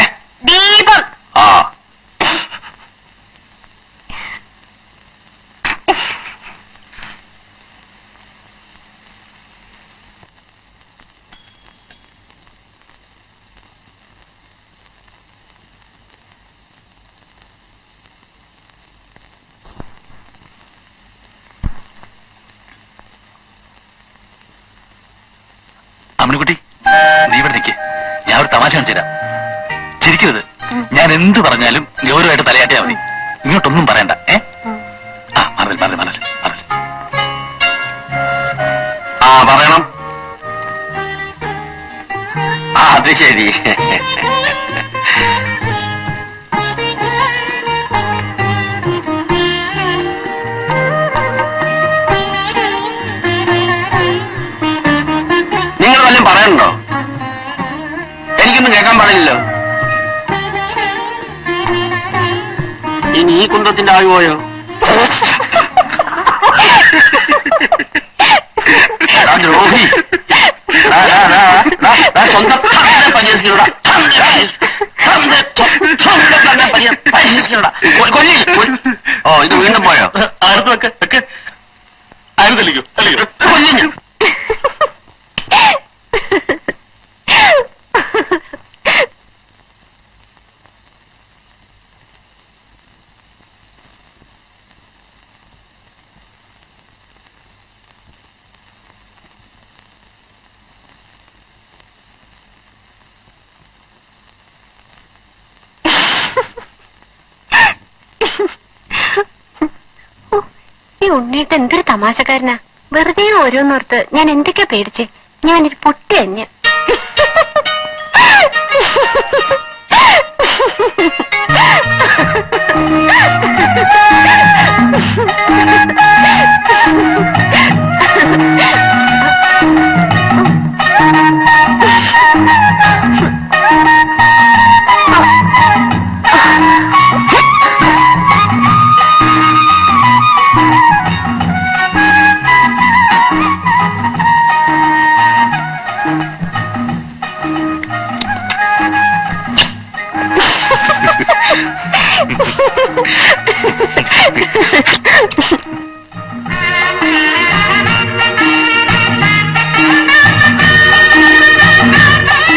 ദീപം. ആ അമ്മനുകുട്ടി, നീ ഇവിടെ നിൽക്കേ. ഞാൻ ഒരു തമാശ കാണിച്ചു തരാം. ചിരിക്കരുത്. ഞാൻ എന്ത് പറഞ്ഞാലും ഗൗരവമായിട്ട് തലയാട്ടിയാ മതി. ഇങ്ങോട്ടൊന്നും പറയണ്ട. മറൽ മറൽ മറൽ മറൽ. പറയണം. അത് ശരി. നിങ്ങൾ വല്ലതും പറയണ്ടോ? എനിക്കൊന്നും കേൾക്കാൻ പാടില്ലല്ലോ. ഇനി ഈ കുന്തത്തിന്റെ ആവി പോയോ? ദ്രോഹി, സ്വന്തം പരിഹസിക്കണോടാ. ഓ, ഇത് വീണ്ടും പോയോ? ആരും തെളിക്കോ തെളിക്കോ കൊല്ലിഞ്ഞു. ഈ ഉണ്ണീട്ട് എന്തൊരു തമാശക്കാരനാ. വെറുതെ ഓരോന്നോർത്ത് ഞാൻ എന്തൊക്കെയാ പേടിച്ചേ. ഞാനൊരു പൊട്ടി തന്നെ.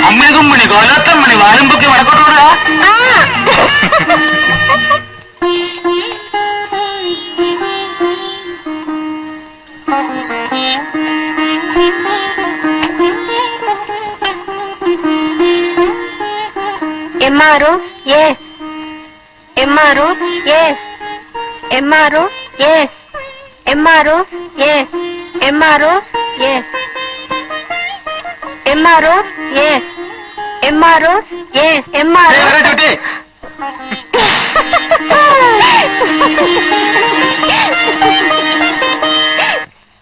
അമ്മേ കുമ്പണി കൊലത്തം മണി വാലുമ്പൊക്കെ വടക്കോട്ടോടാ. MRO, yes. MRO, yes. MRO, yes. MRO, yes. MRO, yes. MRO, yes. MRO, yes. MRO. ചുട്ടി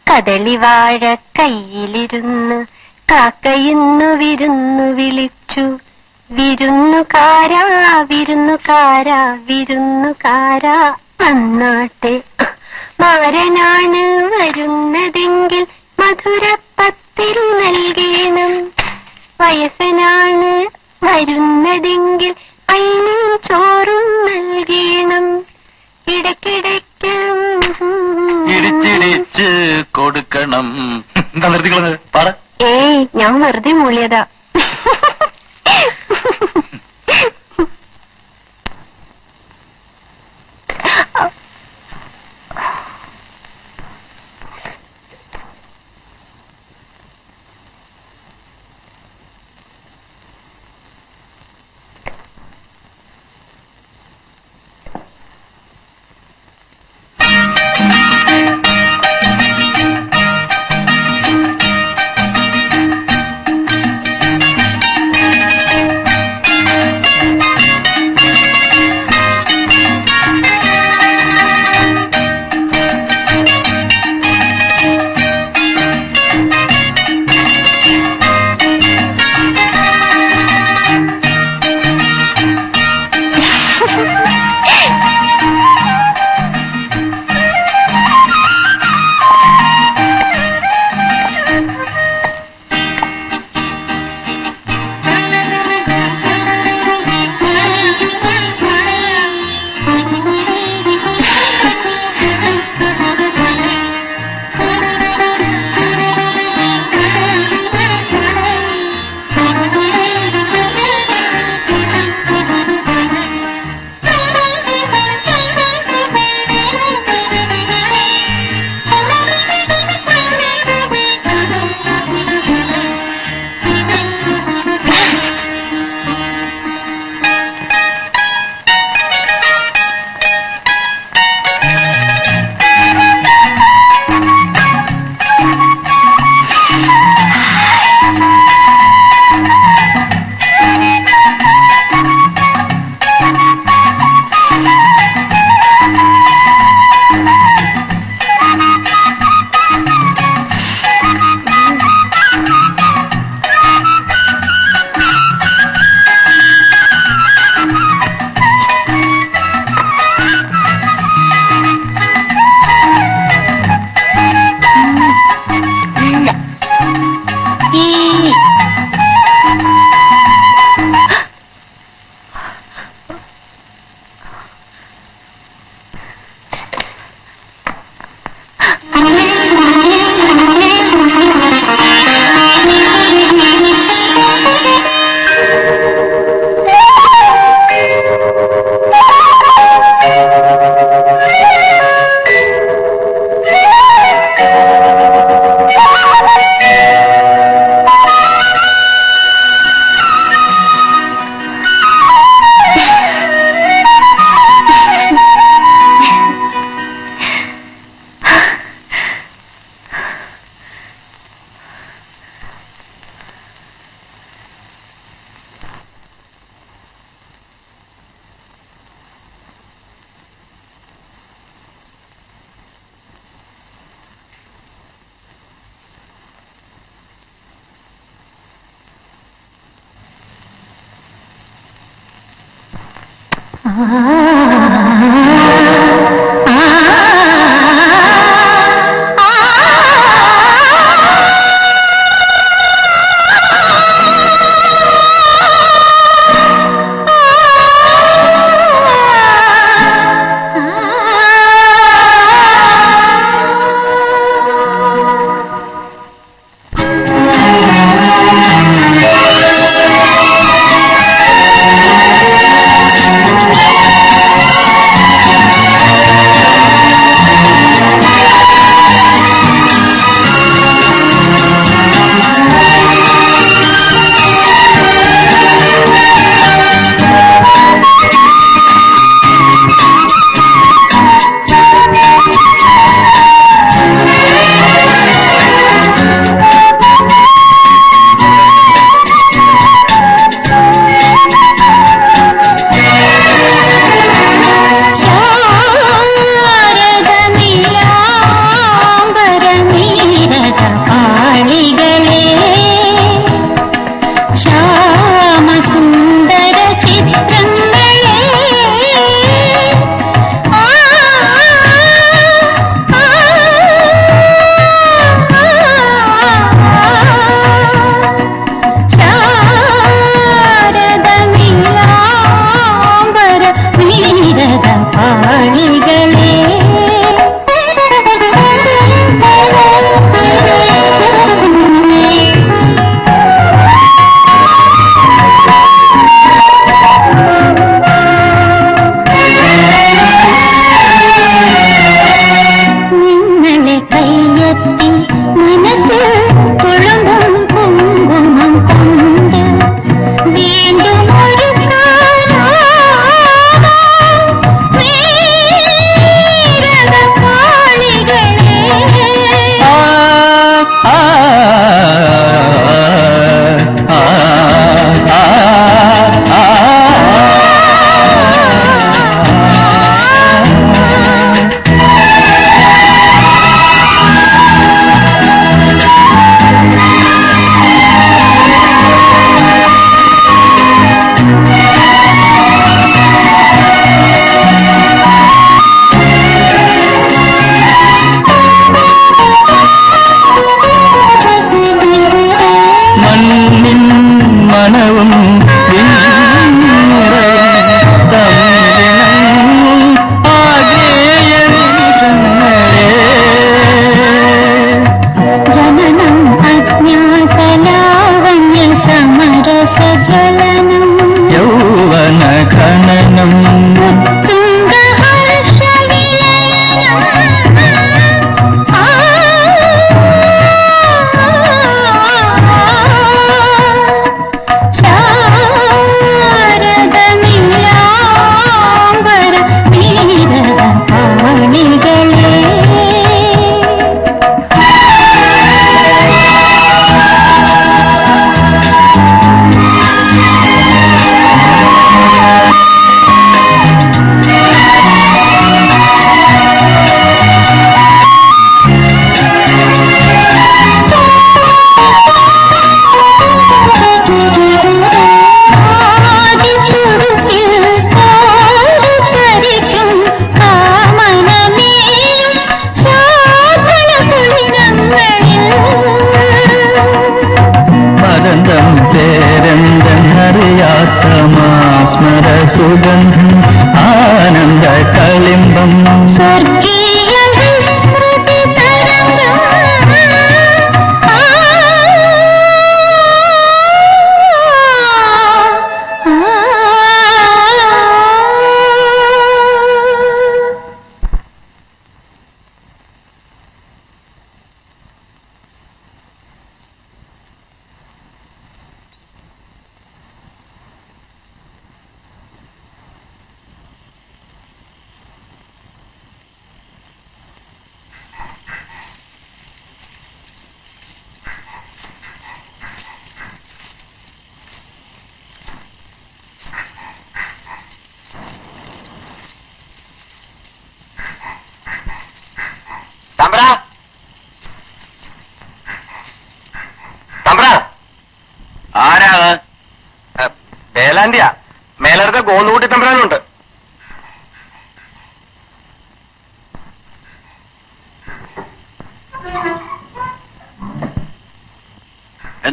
കദളിവാഴ കയ്യിലിരുന്ന് കാക്കയിന്നു വിരുന്നു വിളിച്ചു. വിരുന്നുകാരാ വിരുന്നുകാരാ വിരുന്നുകാരാ വന്നാട്ടെ മാരനാണ് വരുന്നതെങ്കിൽ മധുരപ്പത്തിൽ നൽകേണം. വയസ്സനാണ് വരുന്നതെങ്കിൽ അയിനും ചോറും നൽകേണം. ഇടയ്ക്കിടയ്ക്ക് ഇടിച്ചിടിച്ച് കൊടുക്കണം. എന്താ നിർത്തിക്കളത്? പറ. ഏയ്, ഞാൻ വെറുതെ മൂളിയതാ.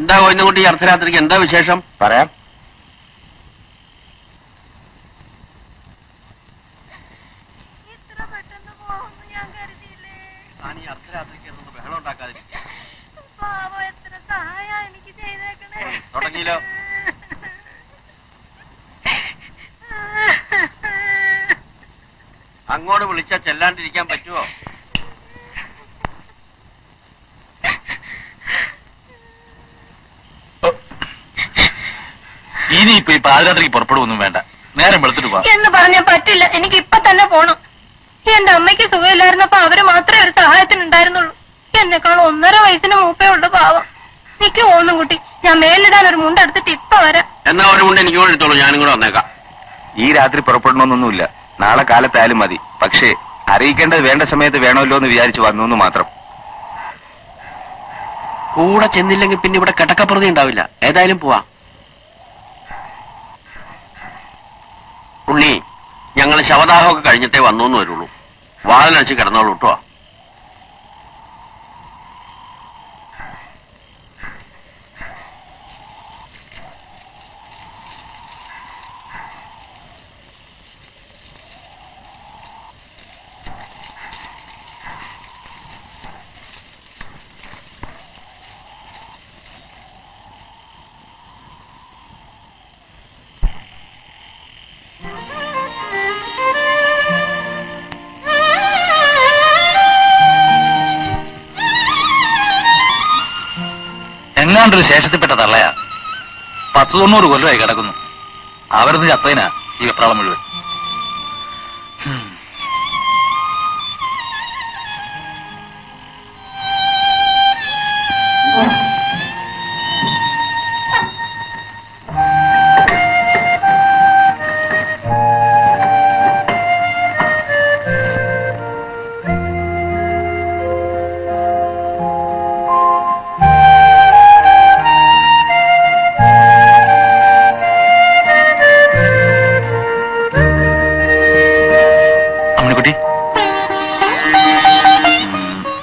എന്താ കൊയ്ന്നുകുട്ടി അർദ്ധരാത്രിക്ക് എന്താ വിശേഷം? പറയാം. ബഹളം ഉണ്ടാക്കാതിരിക്കും. തുടങ്ങിയില്ലോ. അങ്ങോട്ട് വിളിച്ചാ ചെല്ലാണ്ടിരിക്കാൻ പറ്റുമോ? ഇനിയിപ്പോ ഈ പാതിരാത്രിക്ക് പുറപ്പെടുവൊന്നും വേണ്ട, നേരം വെളുത്തിട്ട് പോവാം. എന്ന് പറഞ്ഞാൽ പറ്റില്ല, എനിക്ക് ഇപ്പൊ തന്നെ പോണം. എന്റെ അമ്മയ്ക്ക് സുഖമില്ലായിരുന്നപ്പോ അവര് മാത്രമേ ഒരു സഹായത്തിനുണ്ടായിരുന്നുള്ളൂ. എന്നെക്കാൾ 1.5 വയസ്സിന് മൂപ്പേ ഉള്ളു പാവം. നിക്ക് പോന്നും കുട്ടി, ഞാൻ മേലിടാൻ ഒരു മുണ്ടെടുത്തിട്ട് ഇപ്പൊ വരാം. എന്നാ ഒരു മുണ്ട് എനിക്ക് കൂടെ എടുത്തോളൂ, ഞാനും കൂടെ വന്നേക്കാം. ഈ രാത്രി പുറപ്പെടണമെന്നൊന്നുമില്ല, നാളെ കാലത്തായാലും മതി. പക്ഷേ അറിയിക്കേണ്ടത് വേണ്ട സമയത്ത് വേണമല്ലോ എന്ന് വിചാരിച്ചു വന്നു മാത്രം. കൂടെ ചെന്നില്ലെങ്കിൽ പിന്നെ ഇവിടെ കിടക്കപ്രതി ഉണ്ടാവില്ല. ഏതായാലും പോവാം. ഉണ്ണി, ഞങ്ങൾ ശവദാഹമൊക്കെ കഴിഞ്ഞിട്ടേ വന്നു എന്ന് വരുള്ളൂ. വാതിലടച്ച് കിടന്നോളൂ കേട്ടോ. എങ്ങാണ്ടൊരു ശേഷത്തിൽപ്പെട്ട തള്ളയാ. 10-90 കൊല്ലമായി കിടക്കുന്നു. അവരത് ചത്തതിനാ ഈ വെപ്രാളം മുഴുവൻ.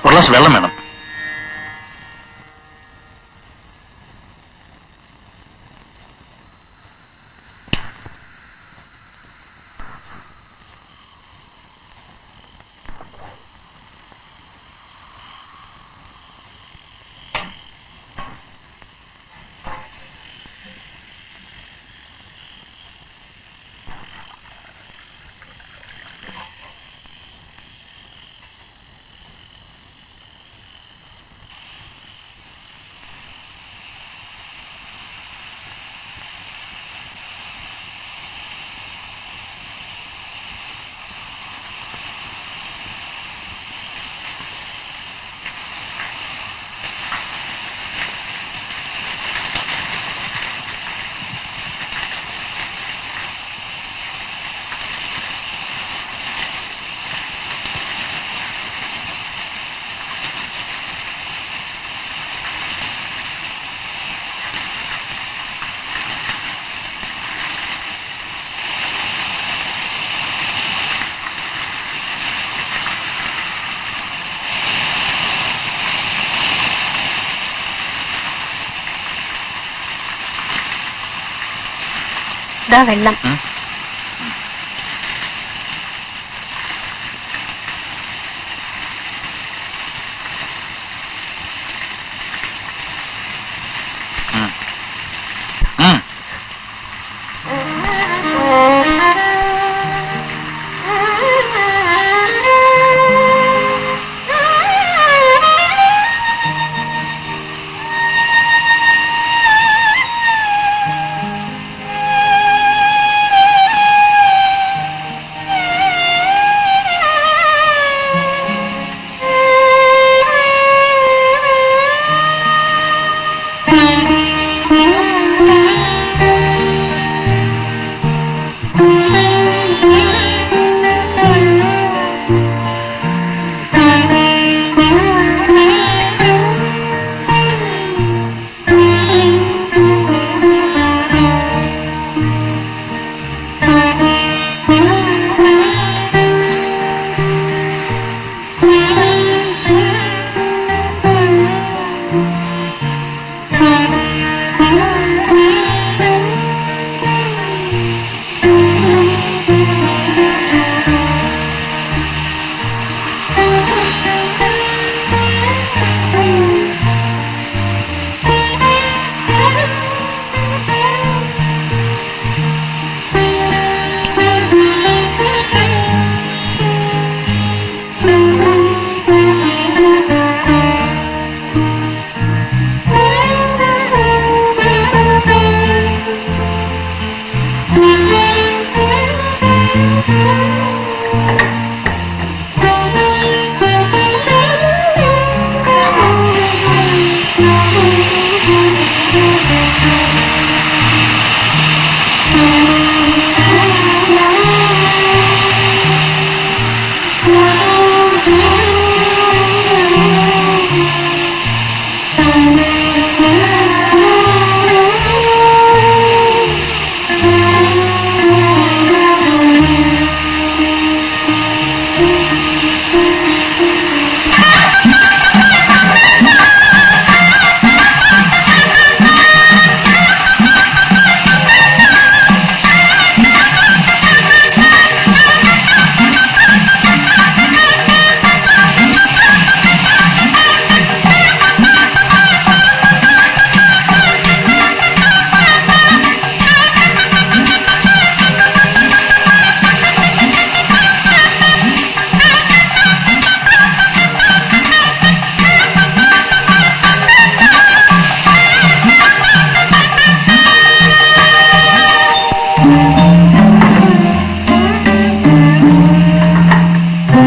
ഒരു ഗ്ലാസ് വെള്ളം വേണം. ഇതാ വെള്ളം.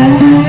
Thank you.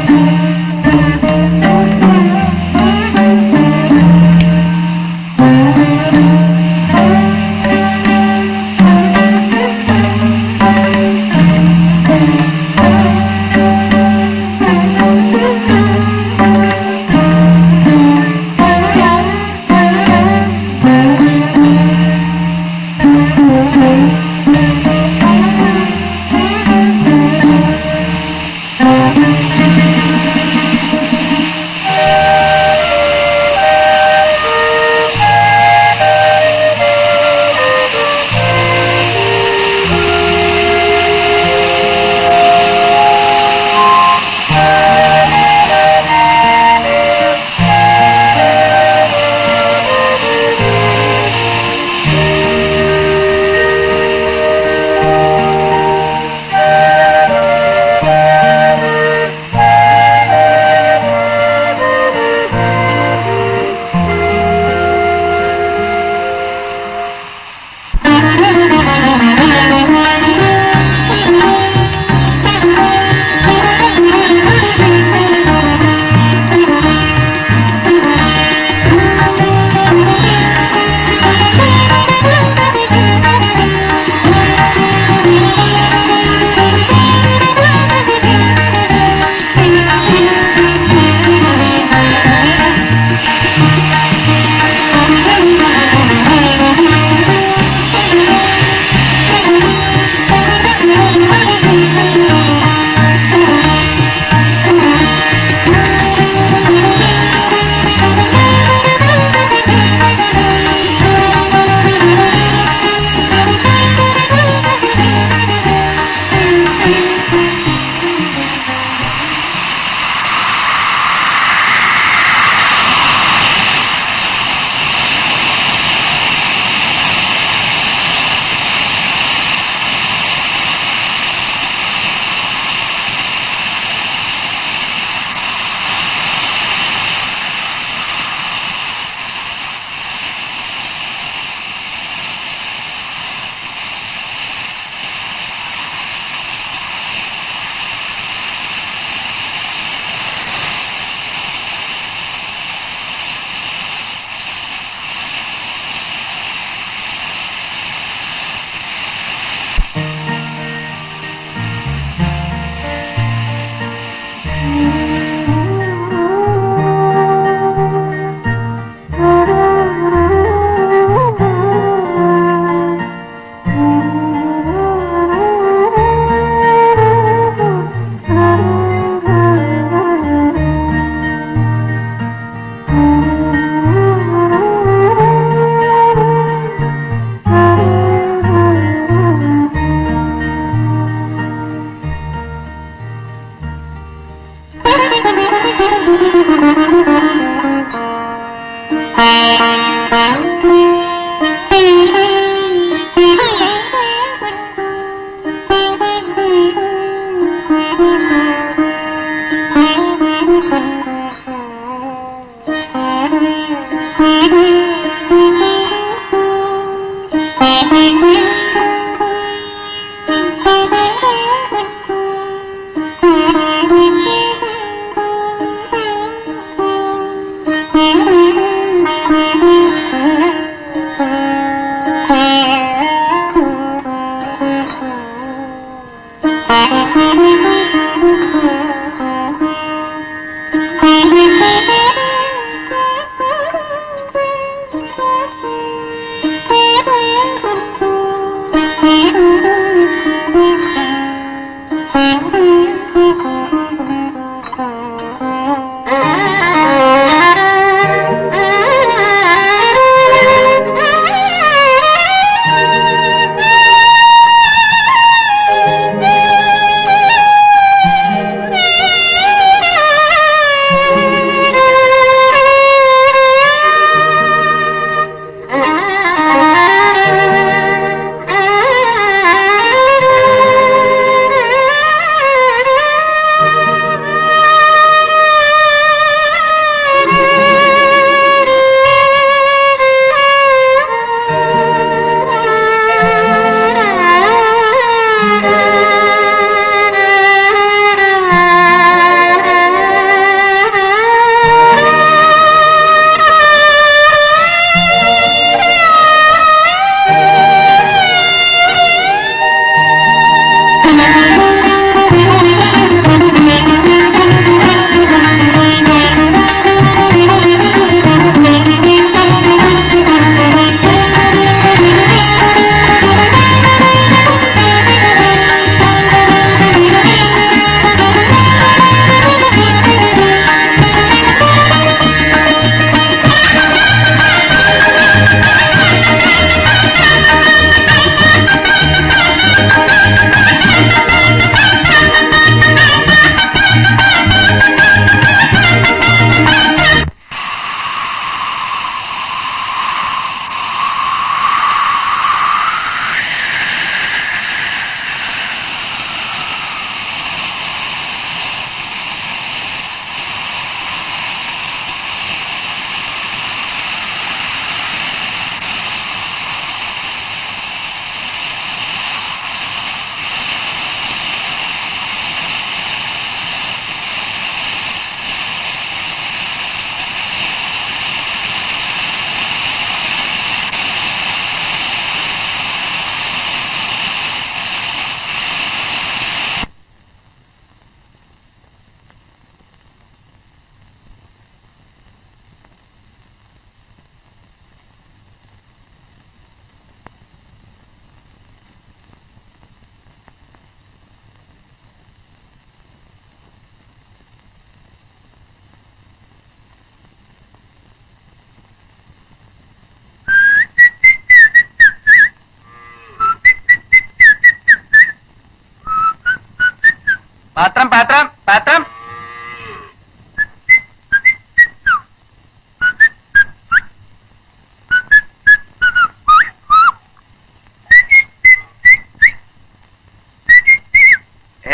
പാത്രം പാത്രം പാത്രം.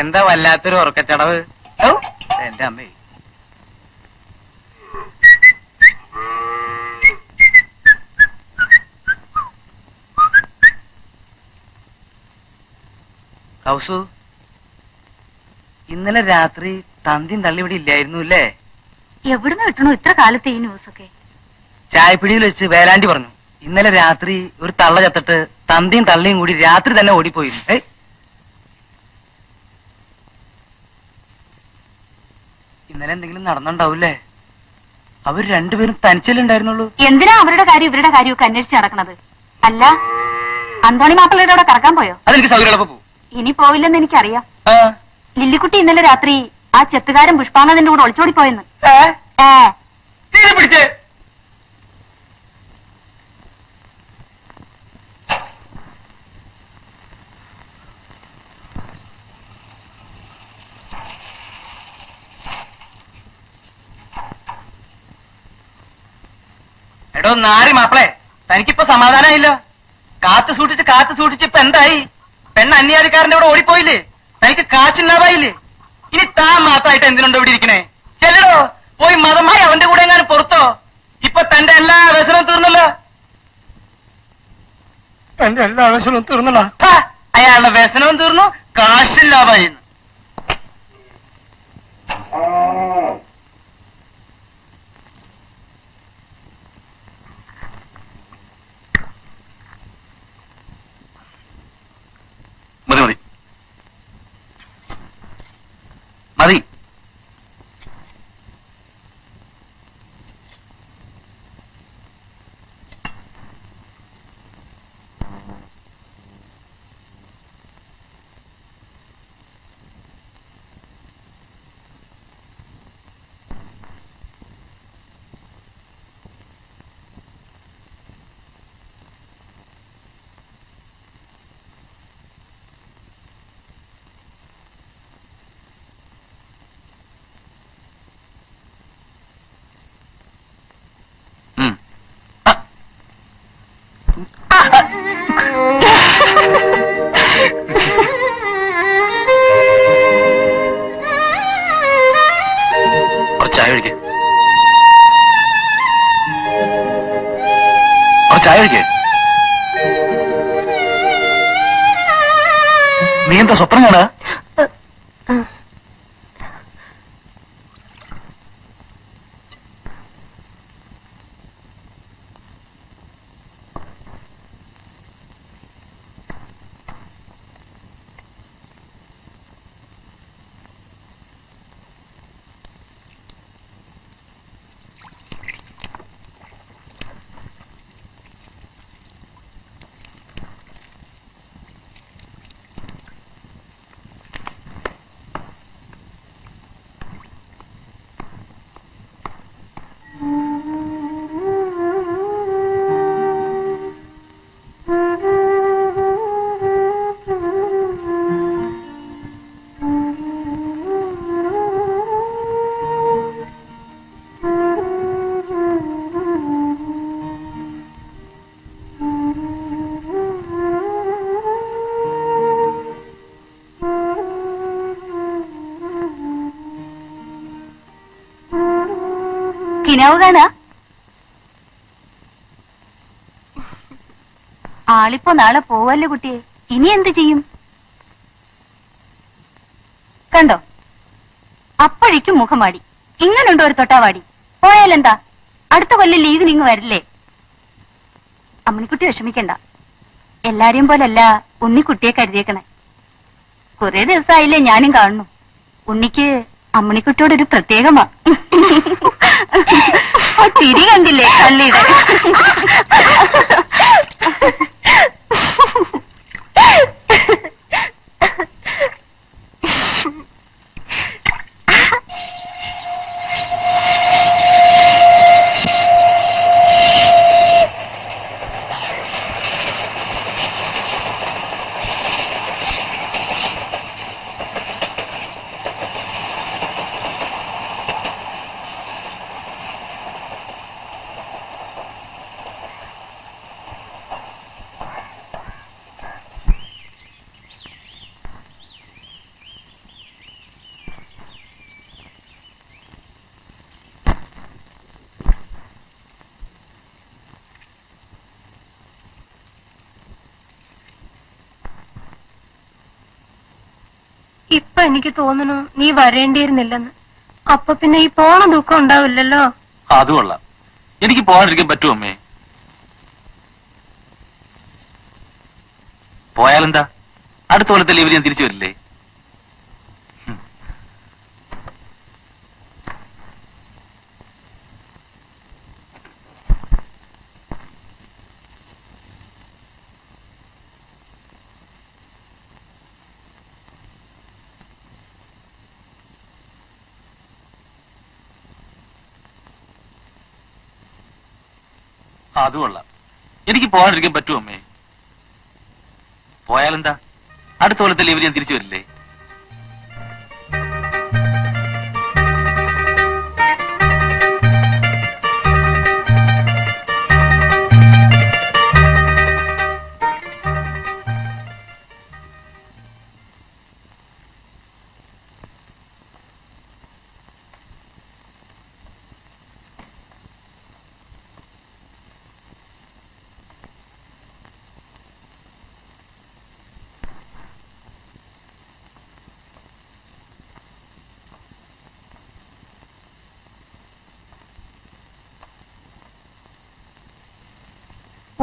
എന്താ വല്ലാത്തൊരു ഉറക്കച്ചടവ്? എന്റെ അമ്മേ. കൗസു, ഇന്നലെ രാത്രി തന്തിയും തള്ളി ഇവിടെ ഇല്ലായിരുന്നു അല്ലേ? എവിടുന്ന് കിട്ടണു ഇത്ര കാലത്തെ ഈ ന്യൂസൊക്കെ? ചായപ്പിടിയിൽ വെച്ച് വേലാണ്ടി പറഞ്ഞു ഇന്നലെ രാത്രി ഒരു തള്ള ചത്തിട്ട് തന്തിയും തള്ളിയും കൂടി രാത്രി തന്നെ ഓടിപ്പോയിരുന്നു. ഇന്നലെ എന്തെങ്കിലും നടന്നുണ്ടാവൂല്ലേ? അവർ രണ്ടുപേരും തനിച്ചല്ലുണ്ടായിരുന്നുള്ളൂ. എന്തിനാ അവരുടെ കാര്യം ഇവരുടെ കാര്യമൊക്കെ അന്വേഷിച്ച് നടക്കണത്? അല്ല, അന്തോണി മാപ്പിളയുടെ അവിടെ കറക്കാൻ പോയോ? അതെനിക്ക് സൗകര്യമുള്ളപ്പോ പോകും. ഇനി പോവില്ലെന്ന് എനിക്കറിയാം. ആ, ലില്ലിക്കുട്ടി ഇന്നലെ രാത്രി ആ ചെത്തുകാരൻ പുഷ്പാനന്ദന്റെ കൂടെ ഒളിച്ചോടി പോയെന്ന്. തീരെ പിടിച്ചേ. എടോ നാരി മാപ്പിളെ, തനിക്കിപ്പോ സമാധാനമായില്ല. കാത്തു സൂക്ഷിച്ച് ഇപ്പൊ എന്തായി? പെണ്ണ് അന്യാധികാരന്റെ കൂടെ ഓടിപ്പോയില്ലേ? തനിക്ക് കാശില്ലാതായില്ലേ? ഇനി താൻ മാത്രമായിട്ട് എന്തിനുണ്ടോ ഇവിടെ ഇരിക്കണേ? ചെല്ലടോ, പോയി മതമായി അവന്റെ കൂടെ എങ്ങാനും പുറത്തോ. ഇപ്പൊ തന്റെ എല്ലാ വ്യസനവും തീർന്നല്ലോ. എന്റെ എല്ലാ ആവശ്യവും തീർന്നടാ. അയാളുടെ വ്യസനവും തീർന്നു, കാശില്ലാതായി. മതി മതി മതി. ചായ കഴിക്കേ, ചായ കഴിക്കേ. നീ എന്താ സ്വപ്നം കാണാ? കിനാവ് കാണാ? ആളിപ്പോ നാളെ പോവല്ലേ കുട്ടിയെ, ഇനി എന്ത് ചെയ്യും? കണ്ടോ, അപ്പോഴേക്കും മുഖമാടി. ഇങ്ങനുണ്ടോ ഒരു തൊട്ടാവാടി? പോയാലെന്താ, അടുത്ത കൊല്ലം ലീവിന് ഇങ്ങ് വരില്ലേ? അമ്മണിക്കുട്ടി വിഷമിക്കണ്ട, എല്ലാരെയും പോലല്ല ഉണ്ണിക്കുട്ടിയെ കരുതിയേക്കണേ. കുറെ ദിവസമായില്ലേ ഞാനും കാണുന്നു. ഉണ്ണിക്ക് അമ്മണിക്കുട്ടിയോടൊരു പ്രത്യേകമാ. ചിരി കണ്ടില്ലേ കള്ളിയുടെ? ഇപ്പൊ എനിക്ക് തോന്നുന്നു നീ വരേണ്ടിയിരുന്നില്ലെന്ന്. അപ്പൊ പിന്നെ ഈ പോണ ദുഃഖം ഉണ്ടാവില്ലല്ലോ. അത് കൊള്ളാം. എനിക്ക് പോകാണ്ടിരിക്കാൻ പറ്റുമോ അമ്മേ? പോയാലെന്താ, അടുത്ത കൊല്ലത്തെ ലീവിൽ ഞാൻ തിരിച്ചു വരില്ലേ? അത് കൊള്ളാം. എനിക്ക് പോകാണ്ടിരിക്കാൻ പറ്റുമോ അമ്മേ? പോയാലെന്താ, അടുത്ത കൊല്ലത്തെ ലീവിൽ ഞാൻ തിരിച്ചു വരില്ലേ?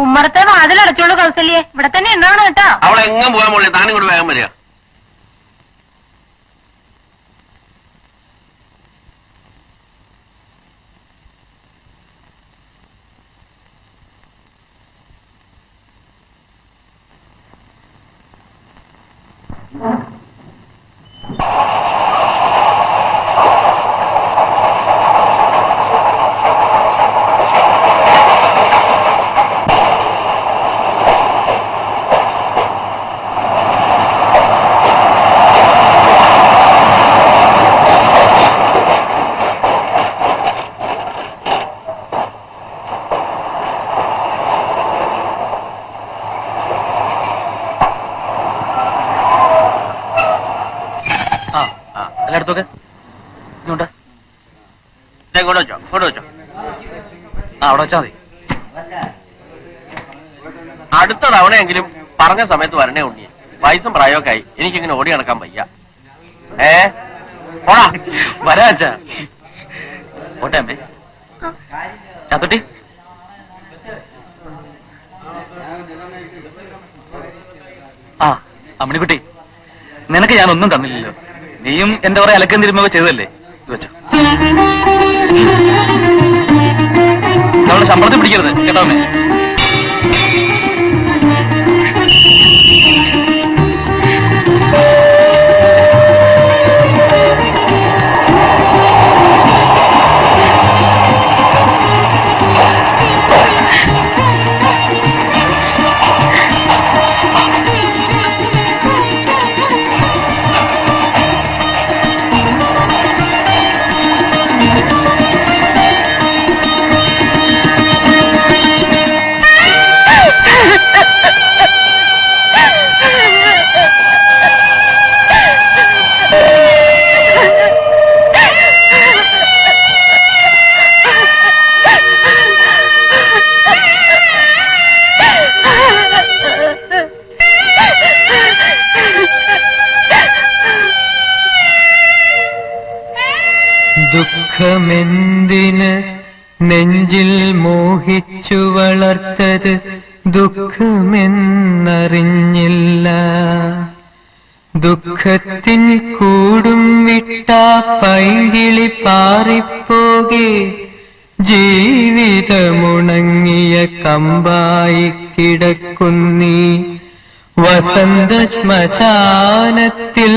ഉമ്മറത്തെ വാതിലടച്ചോളൂ കൗസല്യെ, ഇവിടെ തന്നെ എന്നാണ് കേട്ടോ. അവളെ എങ്ങും പോകാൻ പോളെ, താനും കൂടി വേഗം വരിക. എല്ലായിടത്തൊക്കെ ഇങ്ങോട്ട് ഇങ്ങോട്ട് വെച്ചോ, ഇങ്ങോട്ട് വെച്ചോ. അവിടെ വെച്ചാ മതി. അടുത്ത തവണയെങ്കിലും പറഞ്ഞ സമയത്ത് വരണേ ഉണ്ണിയെ. വയസ്സും പ്രായമൊക്കെ ആയി, എനിക്കിങ്ങനെ ഓടി നടക്കാൻ വയ്യ. ഓടാ. വരാ അച്ഛാ. പോട്ടെ അമ്മേ. ചാത്തുട്ടി, ആ അമ്മണിക്കുട്ടി, നിനക്ക് ഞാനൊന്നും തന്നില്ലല്ലോ. നീയും എന്റെ കുറെ അലക്കം തിരുമ്പൊക്കെ ചെയ്തല്ലേ? ഇത് വെച്ചോ. നമ്മളെ ശമ്പളത്തിൽ പിടിക്കരുത് കേട്ടോ അമ്മേ. ദുഃഖമെന്തിന് നെഞ്ചിൽ മോഹിച്ചു വളർത്തത്, ദുഃഖമെന്നറിഞ്ഞില്ല. ദുഃഖത്തിൻ കൂടും വിട്ടാ പൈകിളി പാറിപ്പോകെ, ജീവിതമുണങ്ങിയ കമ്പായി കിടക്കുന്നീ വസന്ത ശ്മശാനത്തിൽ.